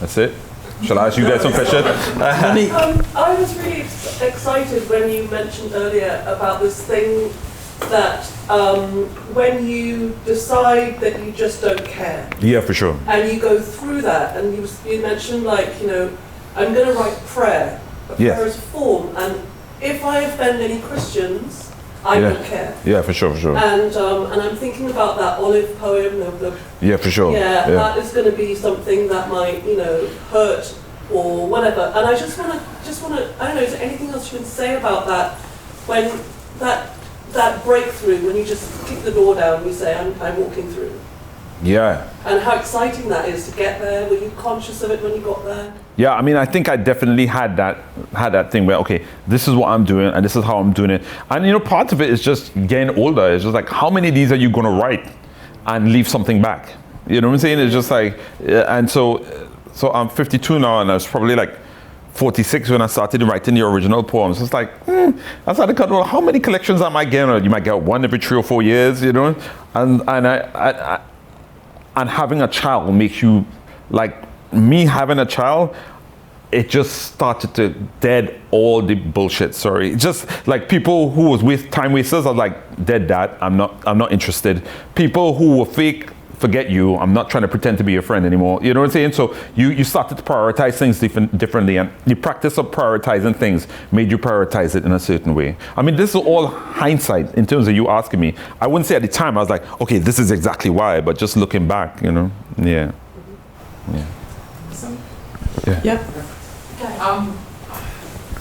That's it. Shall I ask you guys some questions? I was really excited when you mentioned earlier about this thing that when you decide that you just don't care. Yeah, for sure. And you go through that, and you mentioned, like, I'm going to write prayer. Prayer is a form, and if I offend any Christians, I don't care. Yeah, for sure. And I'm thinking about that Olive poem. Yeah, for sure. Yeah, that is going to be something that might, hurt or whatever. And I just want to. I don't know. Is there anything else you can say about that? When that breakthrough, when you just kick the door down, and you say, "I'm walking through." Yeah. And how exciting that is to get there. Were you conscious of it when you got there? Yeah, I mean, I think I definitely had that thing where, okay, this is what I'm doing and this is how I'm doing it. And part of it is just getting older. It's just like, how many of these are you going to write and leave something back? You know what I'm saying? It's just like, and so I'm 52 now, and I was probably like 46 when I started writing the original poems. It's like, I started to well, how many collections am I getting? You might get one every 3 or 4 years, and having a child makes you, like, me having a child, it just started to dead all the bullshit. Sorry, just like people who was time wasters are like, dead that. I'm not interested. People who were fake, forget you. I'm not trying to pretend to be your friend anymore. You know what I'm saying? So you started to prioritize things differently, and the practice of prioritizing things made you prioritize it in a certain way. I mean, this is all hindsight in terms of you asking me. I wouldn't say at the time I was like, okay, this is exactly why, but just looking back, yeah. Yeah.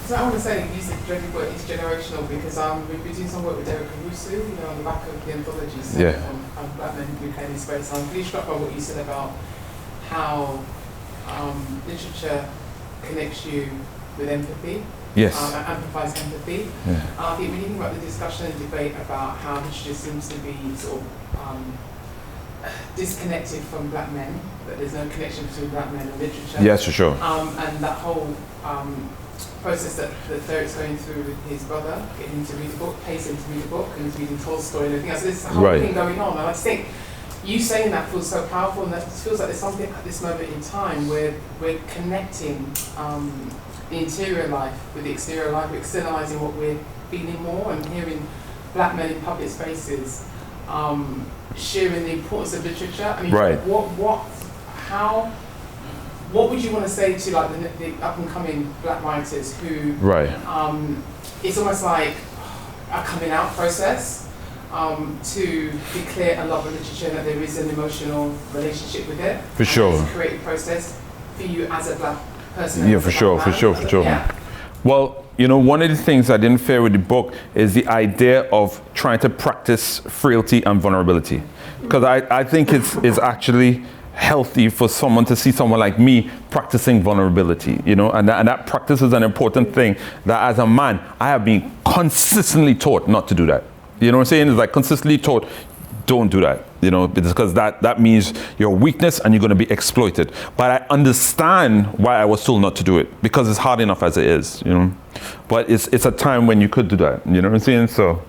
So I want to say, you said it's generational, because we've been doing some work with Derek Caruso, on the back of the anthologies on Black men who play in space. I'm really struck by what you said about how literature connects you with empathy. Yes. And amplifies empathy. Yeah. I think when you think about the discussion and debate about how literature seems to be sort of disconnected from black men, that there's no connection between black men and literature. Yes, for sure. And that whole process that Derek's going through with his brother, getting him to read a book, pays him to read a book, and he's reading Tolstoy and everything else. So there's a whole thing going on. And I just think you saying that feels so powerful, and that feels like there's something at this moment in time where we're connecting the interior life with the exterior life, we're externalizing what we're feeling more, and hearing black men in public spaces sharing the importance of literature. I mean, what would you want to say to like the up and coming black writers who it's almost like a coming out process to declare a love of literature, that there is an emotional relationship with it. For sure. It's a creative process for you as a black person. Yeah, for sure. Yeah. Well, one of the things I didn't fear with the book is the idea of trying to practice frailty and vulnerability. Because I think it's actually healthy for someone to see someone like me practicing vulnerability, and that practice is an important thing that as a man, I have been consistently taught not to do that. You know what I'm saying? It's like consistently taught, don't do that, because that means your weakness and you're going to be exploited. But I understand why I was told not to do it, because it's hard enough as it is, But it's a time when you could do that, you know what I'm saying? So,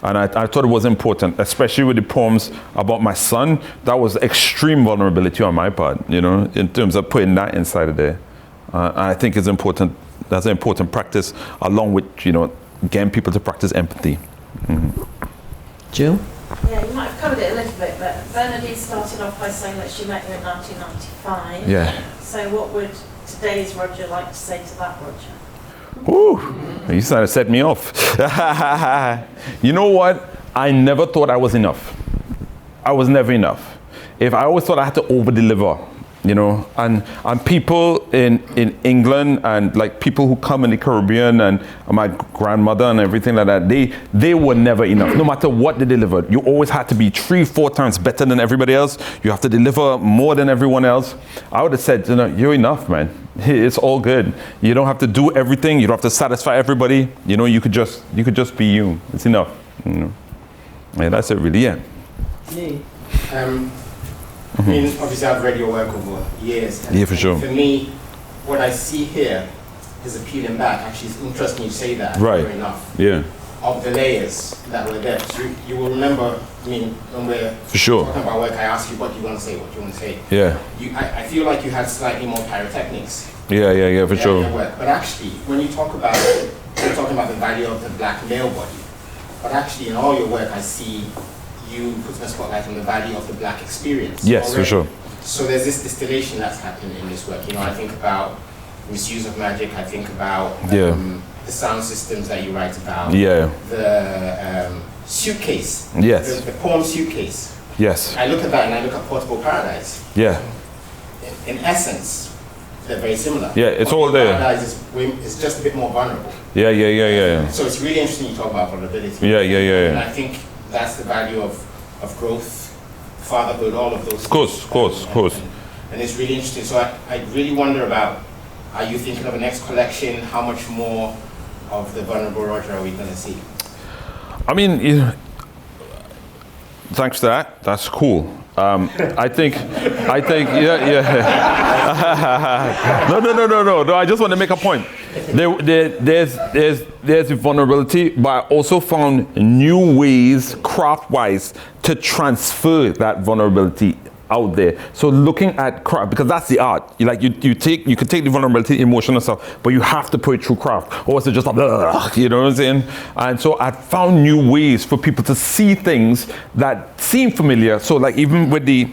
and I thought it was important, especially with the poems about my son. That was extreme vulnerability on my part, in terms of putting that inside of there. And I think it's important. That's an important practice, along with, getting people to practice empathy. Mm-hmm. Jill? Yeah, you might have covered it a little bit, but Bernardine started off by saying that she met you in 1995. Yeah. So what would today's Roger like to say to that Roger? Ooh, you started to set me off. You know what? I never thought I was enough. I was never enough. I always thought I had to over-deliver, you know, and people in England and like people who come in the Caribbean and my grandmother and everything like that, they were never enough. No matter what they delivered, you always had to be 3-4 times better than everybody else. You have to deliver more than everyone else. I would have said, you know, you're enough, man. It's all good. You don't have to do everything. You don't have to satisfy everybody. You know, you could just be you. It's enough. You know, yeah, that's it, really. Yeah. I mean, obviously I've read your work over years. Yeah, for sure. For me, what I see here is appealing back. Actually, it's interesting you say that. Right. Fair enough. Yeah. Of the layers that were there. So you will remember, I mean, when we're for sure talking about work, I asked you what you want to say, what you want to say. Yeah. I feel like you had slightly more pyrotechnics. Yeah, for sure. Work. But actually, when you talk about it, you're talking about the value of the black male body. But actually, in all your work, I see you put a spotlight on the value of the black experience. Yes, already. for sure. So there's this distillation that's happening in this work. You know, I think about misuse of magic. I think about the sound systems that you write about. Yeah. The suitcase. Yes. The poem suitcase. Yes. I look at that and I look at Portable Paradise. Yeah. In essence, they're very similar. Yeah, it's all there. Paradise is just a bit more vulnerable. Yeah. So it's really interesting you talk about vulnerability. Yeah. And I think that's the value of growth, fatherhood, all of those things. Of course. And it's really interesting. So I really wonder about, are you thinking of a next collection? How much more of the vulnerable Roger are we going to see? I mean, thanks to that. That's cool. I think, yeah. No. I just want to make a point. There's vulnerability, but I also found new ways, craft-wise, to transfer that vulnerability out there. So looking at craft, because that's the art. You could take the vulnerability, emotion and stuff, but you have to put it through craft, or it's just like, you know what I'm saying? And so I found new ways for people to see things that seem familiar. So like even with the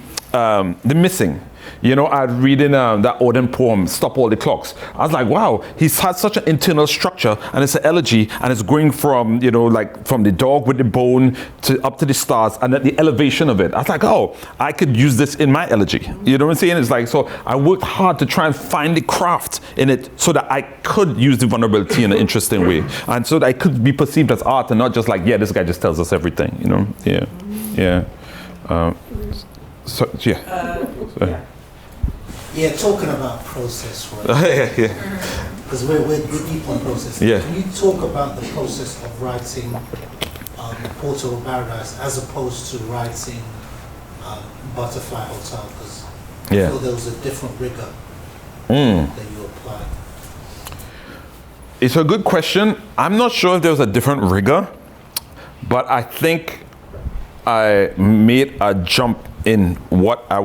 missing. You know, I was reading that Auden poem, Stop All the Clocks. I was like, wow, he's had such an internal structure, and it's an elegy, and it's going from, you know, like from the dog with the bone to up to the stars, and then the elevation of it. I was like, oh, I could use this in my elegy. You know what I'm saying? It's like, so I worked hard to try and find the craft in it so that I could use the vulnerability in an interesting way. And so that I could be perceived as art and not just like, yeah, this guy just tells us everything, you know? Yeah. Yeah, talking about process, right? Because we're deep on process. Yeah. Can you talk about the process of writing Portable Paradise as opposed to writing Butterfly Hotel? Because I feel there was a different rigor that you applied. It's a good question. I'm not sure if there was a different rigor, but I think I made a jump in what I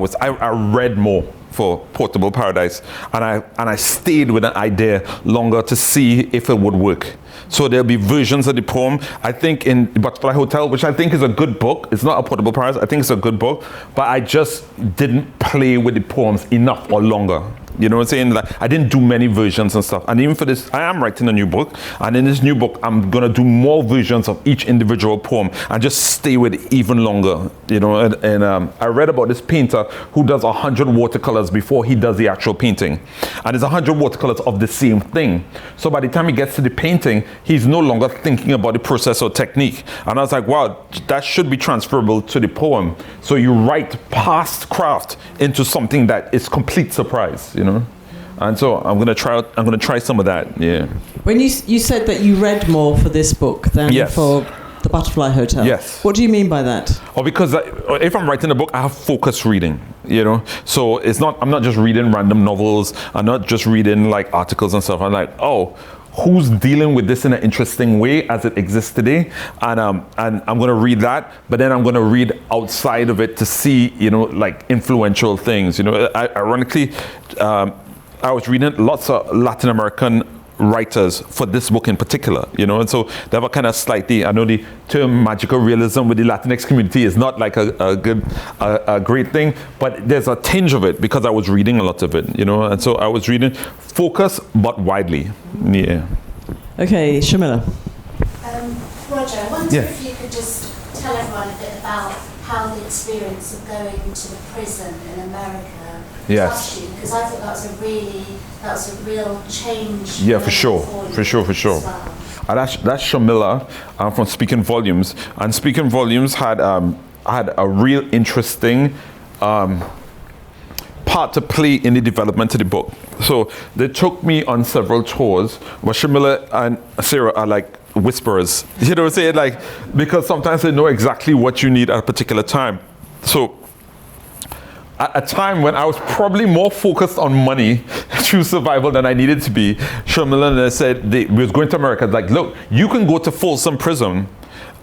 read more for Portable Paradise, and I stayed with an idea longer to see if it would work. So there'll be versions of the poem. I think in Butterfly Hotel, which I think is a good book. It's not a Portable Paradise. I think it's a good book, but I just didn't play with the poems enough or longer. You know what I'm saying? Like, I didn't do many versions and stuff. And even for this, I am writing a new book. And in this new book, I'm going to do more versions of each individual poem and just stay with it even longer. You know, and I read about this painter who does 100 watercolors before he does the actual painting. And it's 100 watercolors of the same thing. So by the time he gets to the painting, he's no longer thinking about the process or technique. And I was like, wow, that should be transferable to the poem. So you write past craft into something that is complete surprise, you know? And so I'm gonna try some of that. Yeah. When you said that you read more for this book than for the Butterfly Hotel. Yes. What do you mean by that? Oh, because if I'm writing a book, I have focused reading, you know? So I'm not just reading random novels. I'm not just reading like articles and stuff. I'm like, oh, who's dealing with this in an interesting way as it exists today? And I'm going to read that, but then I'm going to read outside of it to see, you know, like influential things. You know, ironically, I was reading lots of Latin American writers for this book in particular, you know, and so they have a kind of slightly, I know the term magical realism with the Latinx community is not like a great thing, but there's a tinge of it because I was reading a lot of it, you know, and so I was reading focus but widely. Yeah. Okay, Shamila. Roger, I wonder if you could just tell everyone a bit about how the experience of going to the prison in America touched you, because I thought that was a real change. Yeah, for sure. Well. That's Shamila from Speaking Volumes, and Speaking Volumes had a real interesting part to play in the development of the book. So they took me on several tours, but Shamila and Sarah are like whisperers, you know what I'm saying? Like, because sometimes they know exactly what you need at a particular time. So at a time when I was probably more focused on money through survival than I needed to be, Shamila and I said, we was going to America, like, look, you can go to Folsom Prison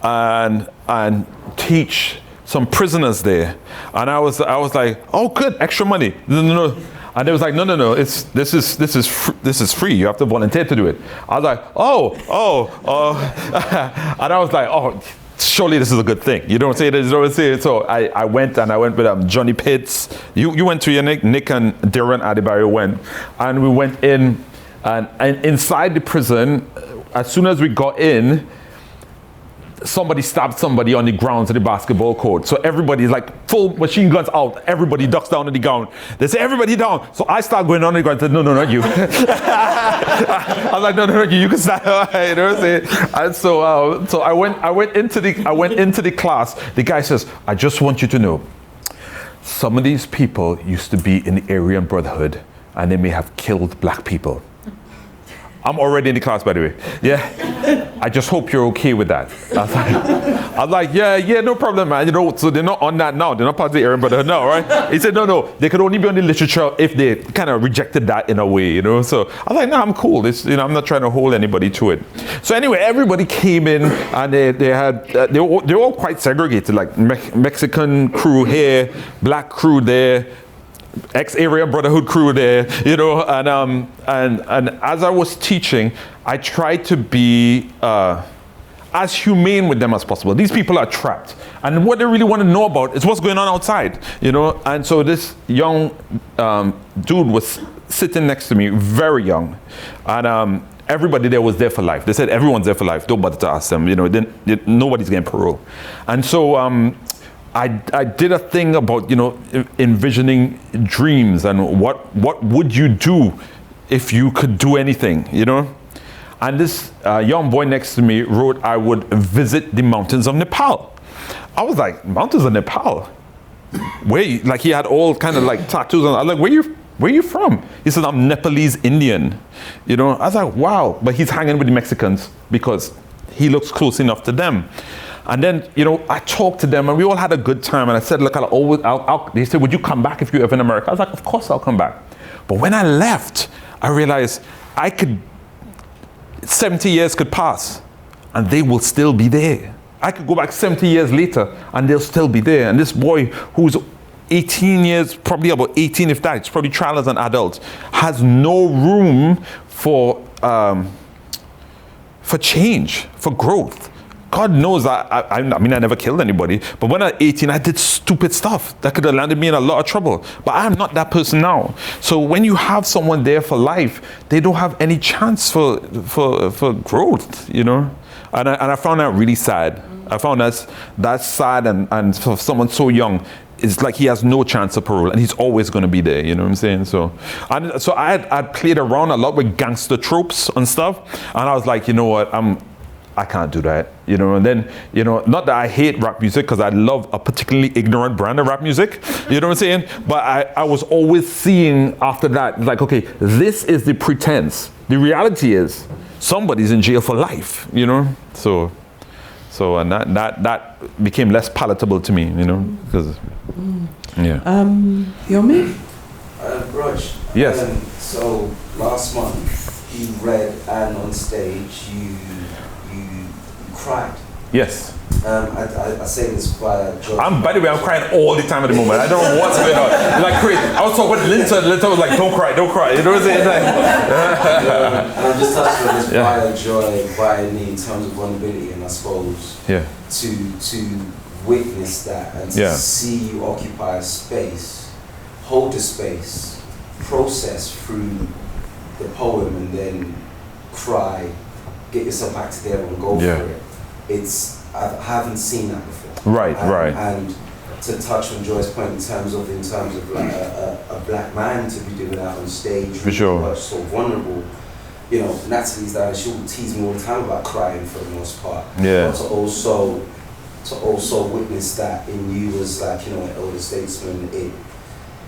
and teach some prisoners there. And I was like, oh, good, extra money. No. And they was like, no, this is free. You have to volunteer to do it. I was like, and I was like, oh, surely this is a good thing. You don't say this, you don't say it. So I went with Johnny Pitts. You went to your Nick and Darren Adebayo went, and we went in, and inside the prison, as soon as we got in, somebody stabbed somebody on the grounds of the basketball court. So everybody's like full machine guns out. Everybody ducks down on the ground. They say, everybody down. So I start going on the ground. I said, no, not you. I was like, no, you can start. You know what I'm saying? And so I went into the class. The guy says, I just want you to know, some of these people used to be in the Aryan Brotherhood and they may have killed black people. I'm already in the class, by the way. Yeah. I just hope you're okay with that. I was like, yeah, no problem, man. You know, so they're not on that now. They're not part of the Aryan Brotherhood now, right? He said, no. They could only be on the literature if they kind of rejected that in a way, you know. So I was like, no, I'm cool. I'm not trying to hold anybody to it. So anyway, everybody came in and they were all quite segregated, like Mexican crew here, black crew there, ex-area Brotherhood crew there, you know, and as I was teaching, I tried to be as humane with them as possible. These people are trapped, and what they really want to know about is what's going on outside, you know. And so this young dude was sitting next to me, very young, and everybody there was there for life. They said everyone's there for life. Don't bother to ask them, you know. Nobody's getting parole, and so I did a thing about, you know, envisioning dreams and what would you do if you could do anything, you know? And this young boy next to me wrote, I would visit the mountains of Nepal. I was like, mountains of Nepal? Where? Like, he had all kind of like tattoos on. I was like, where you from? He said, I'm Nepalese Indian. You know, I was like, wow. But he's hanging with the Mexicans because he looks close enough to them. And then, you know, I talked to them and we all had a good time. And I said, look, they said, would you come back if you're ever in America? I was like, of course I'll come back. But when I left, I realized 70 years could pass and they will still be there. I could go back 70 years later and they'll still be there. And this boy who's 18 years, probably about 18 if that, it's probably trial as an adult, has no room for change, for growth. God knows I mean, I never killed anybody, but when I was 18, I did stupid stuff that could have landed me in a lot of trouble. But I'm not that person now. So when you have someone there for life, they don't have any chance for growth, you know? And I found that really sad. I found that's sad, and for someone so young, it's like he has no chance of parole, and he's always going to be there. You know what I'm saying? So I played around a lot with gangster tropes and stuff, and I was like, you know what, I can't do that, you know. And then, you know, not that I hate rap music, because I love a particularly ignorant brand of rap music, you know what I'm saying? But I was always seeing after that, like, okay, this is the pretense. The reality is somebody's in jail for life, you know. So and that became less palatable to me, you know, because yeah. Yomi? Rog. Yes. So last month you read, and on stage you cried. Yes. I say this via joy. By the way, I'm crying all the time at the moment. I don't know what's going on. Like crazy. I was talking with Linton. Linton was like, don't cry. You know what I'm saying? Like, and I'm just touching on this via joy, via need in terms of vulnerability, and I suppose to witness that and to see you occupy a space, hold the space, process through the poem, and then cry, get yourself back together and go for it. I haven't seen that before. Right. And to touch on Joy's point in terms of like a black man to be doing that on stage, for sure, so vulnerable. You know, Natalie's there, she'll tease me all the time about crying for the most part. Yeah. But to also witness that in you as like, you know, an elder statesman, it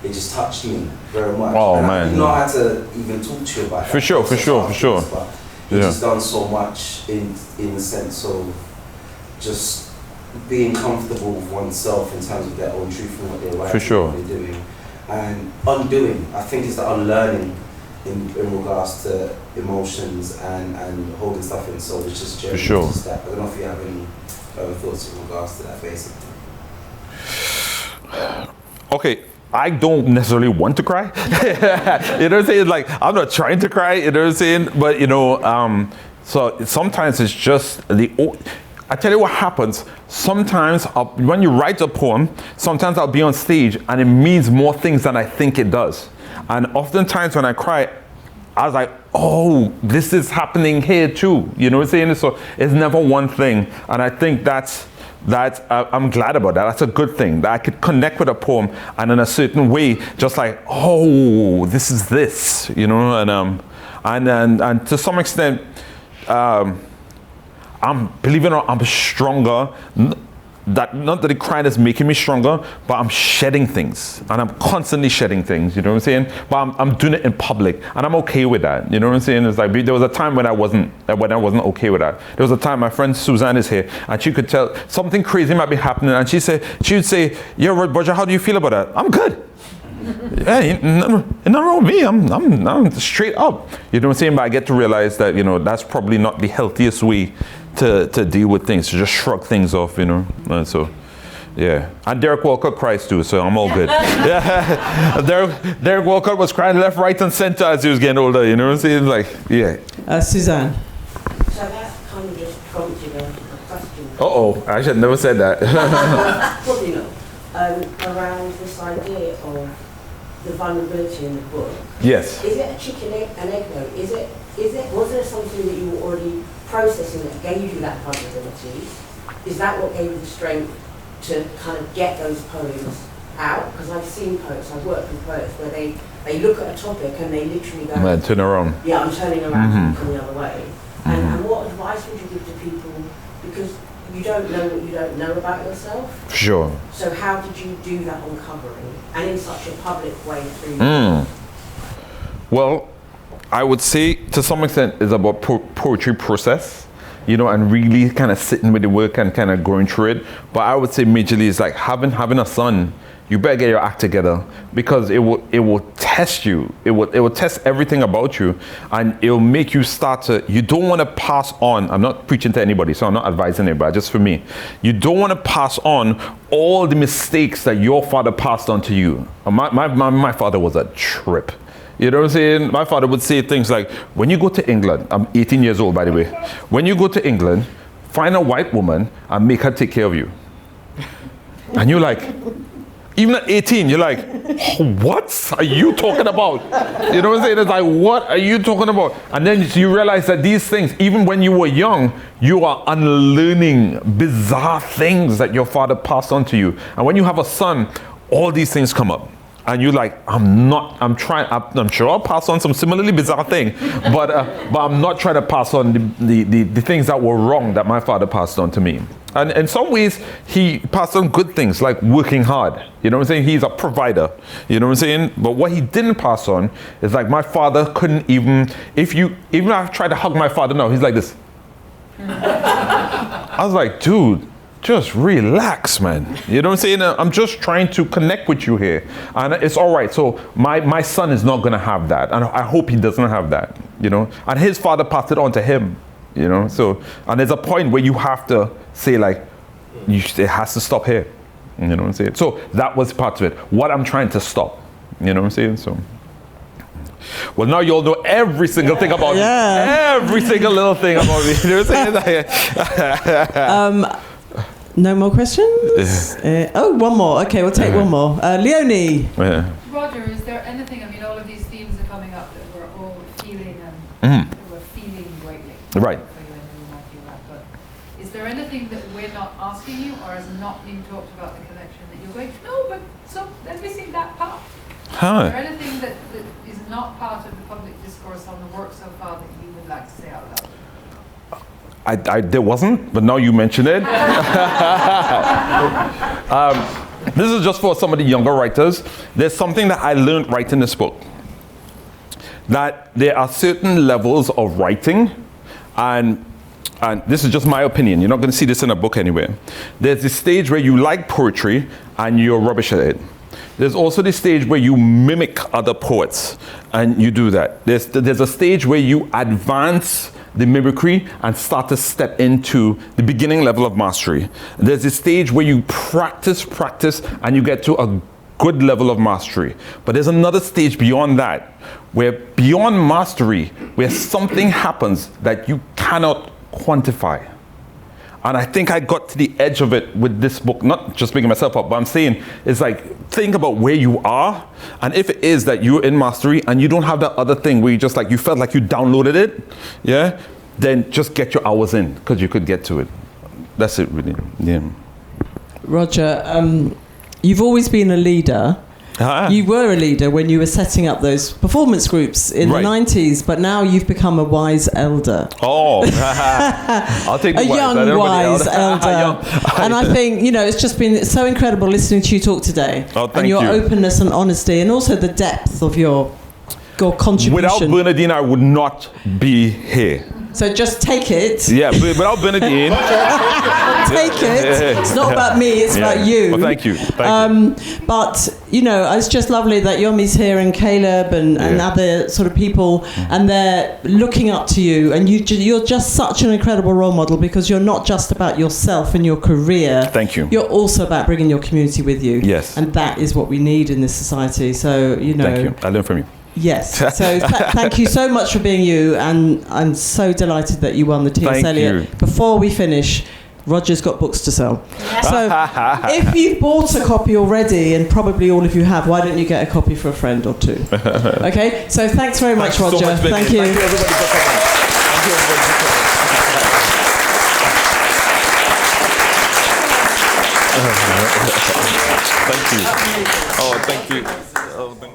just touched me very much. Oh, and man. I did not have to even talk to you about that. For sure. But it's just done so much in the sense of just being comfortable with oneself in terms of their own truth and what they're writing, what they're doing, and undoing. I think it's the unlearning in regards to emotions and holding stuff in. So it's just generally just that. I don't know if you have any thoughts in regards to that, basically. Okay. I don't necessarily want to cry. You know what I'm saying? Like, I'm not trying to cry, you know what I'm saying? But, you know, so sometimes it's just I tell you what happens. Sometimes when you write a poem, sometimes I'll be on stage and it means more things than I think it does. And oftentimes when I cry, I was like, oh, this is happening here too. You know what I'm saying? So it's never one thing. And I think I'm glad about that. That's a good thing, that I could connect with a poem and in a certain way, just like, oh, this is this, you know, and to some extent, believe it or not, I'm stronger. Not that the crying is making me stronger, but I'm shedding things, and I'm constantly shedding things. You know what I'm saying? But I'm doing it in public, and I'm okay with that. You know what I'm saying? It's like there was a time when I wasn't okay with that. There was a time my friend Suzanne is here, and she could tell something crazy might be happening, and she would say, "Yeah, Roger, how do you feel about that?" I'm good. Hey, nothing wrong with me. I'm straight up. You know what I'm saying? But I get to realize that, you know, that's probably not the healthiest way to deal with things, to just shrug things off, you know. And so, yeah. And Derek Walcott cries too, so I'm all good. Yeah. Derek Walcott was crying left, right, and center as he was getting older. You know what I'm saying? Like, yeah. Suzanne. So that kind of just prompted a question. I should never said that. Probably not. Around this idea of the vulnerability in the book. Yes. Is it a chicken and egg though? Was there something that you were already processing that gave you that vulnerability? Is that what gave you the strength to kind of get those poems out? Because I've seen poets, I've worked with poets where they look at a topic and they literally go, man, turn around. Yeah, I'm turning around and coming the other way. And what advice would you give to people? Because you don't know what you don't know about yourself. Sure. So how did you do that uncovering, and in such a public way through? Well, I would say to some extent it's about poetry process, you know, and really kind of sitting with the work and kind of going through it. But I would say majorly it's like having a son. You better get your act together, because it will test you. It will test everything about you, and it will make you start to. You don't want to pass on. I'm not preaching to anybody, so I'm not advising anybody. Just for me, you don't want to pass on all the mistakes that your father passed on to you. My father was a trip. You know what I'm saying? My father would say things like, when you go to England, I'm 18 years old by the way. When you go to England, find a white woman and make her take care of you. And you're like, even at 18, you're like, what are you talking about? You know what I'm saying? It's like, what are you talking about? And then you realize that these things, even when you were young, you are unlearning bizarre things that your father passed on to you. And when you have a son, all these things come up. And you're like, I'm sure I'll pass on some similarly bizarre thing, but I'm not trying to pass on the things that were wrong that my father passed on to me. And in some ways, he passed on good things like working hard. You know what I'm saying? He's a provider. You know what I'm saying? But what he didn't pass on is like my father couldn't even I've tried to hug my father now, he's like this. I was like, dude, just relax, man. You know what I'm saying? I'm just trying to connect with you here. And it's all right. So my son is not going to have that. And I hope he doesn't have that, you know. And his father passed it on to him, you know. So, and there's a point where you have to say like, It has to stop here. You know what I'm saying? So that was part of it. What I'm trying to stop. You know what I'm saying? So. Well, now you all know every single thing about me. Every single little thing about me. You know what I'm saying? No more questions? One more. Okay, we'll take one more. Leonie. Roger, is there anything, I mean, all of these themes are coming up that we're all feeling and that we're feeling greatly. Right. But is there anything that we're not asking you or has not been talked about the collection that you're going, no, but so they're missing that part? Is there anything that is not part of the public discourse on the work so far that you would like to say out loud? There wasn't, but now you mention it. This is just for some of the younger writers. There's something that I learned writing this book. That there are certain levels of writing, and this is just my opinion. You're not going to see this in a book anywhere. There's this stage where you like poetry and you're rubbish at it. There's also the stage where you mimic other poets, and you do that. There's a stage where you advance the mimicry and start to step into the beginning level of mastery. There's a stage where you practice, and you get to a good level of mastery. But there's another stage beyond that, where beyond mastery, where something happens that you cannot quantify. And I think I got to the edge of it with this book, not just making myself up, but I'm saying, it's like, think about where you are, and if it is that you're in mastery and you don't have that other thing where you just like, you felt like you downloaded it, yeah, then just get your hours in, because you could get to it. That's it, really, yeah. Roger, you've always been a leader. You were a leader when you were setting up those performance groups in the 90s, but now you've become a wise elder. Oh, I'll take the a young wise elder. And I think, it's just been so incredible listening to you talk today. Oh, thank and your you. Openness and honesty, and also the depth of your contribution. Without Bernardine, I would not be here. So just take it. Yeah, without Bernardine. Take it. It's not about me, it's about you. Well, thank you. Thank you. But, it's just lovely that Yomi's here and Caleb and other sort of people, and they're looking up to you. And you're just such an incredible role model, because you're not just about yourself and your career. Thank you. You're also about bringing your community with you. Yes. And that is what we need in this society. So, Thank you. I learned from you. Yes. So thank you so much for being you, and I'm so delighted that you won the T.S. Eliot. Before we finish, Roger's got books to sell. So if you've bought a copy already, and probably all of you have, why don't you get a copy for a friend or two? Okay? So thanks very much, Roger. So much, thank you. Thank you, everybody, for coming. Thank you, everybody, for coming. Thank you. Oh, thank you. Oh, thank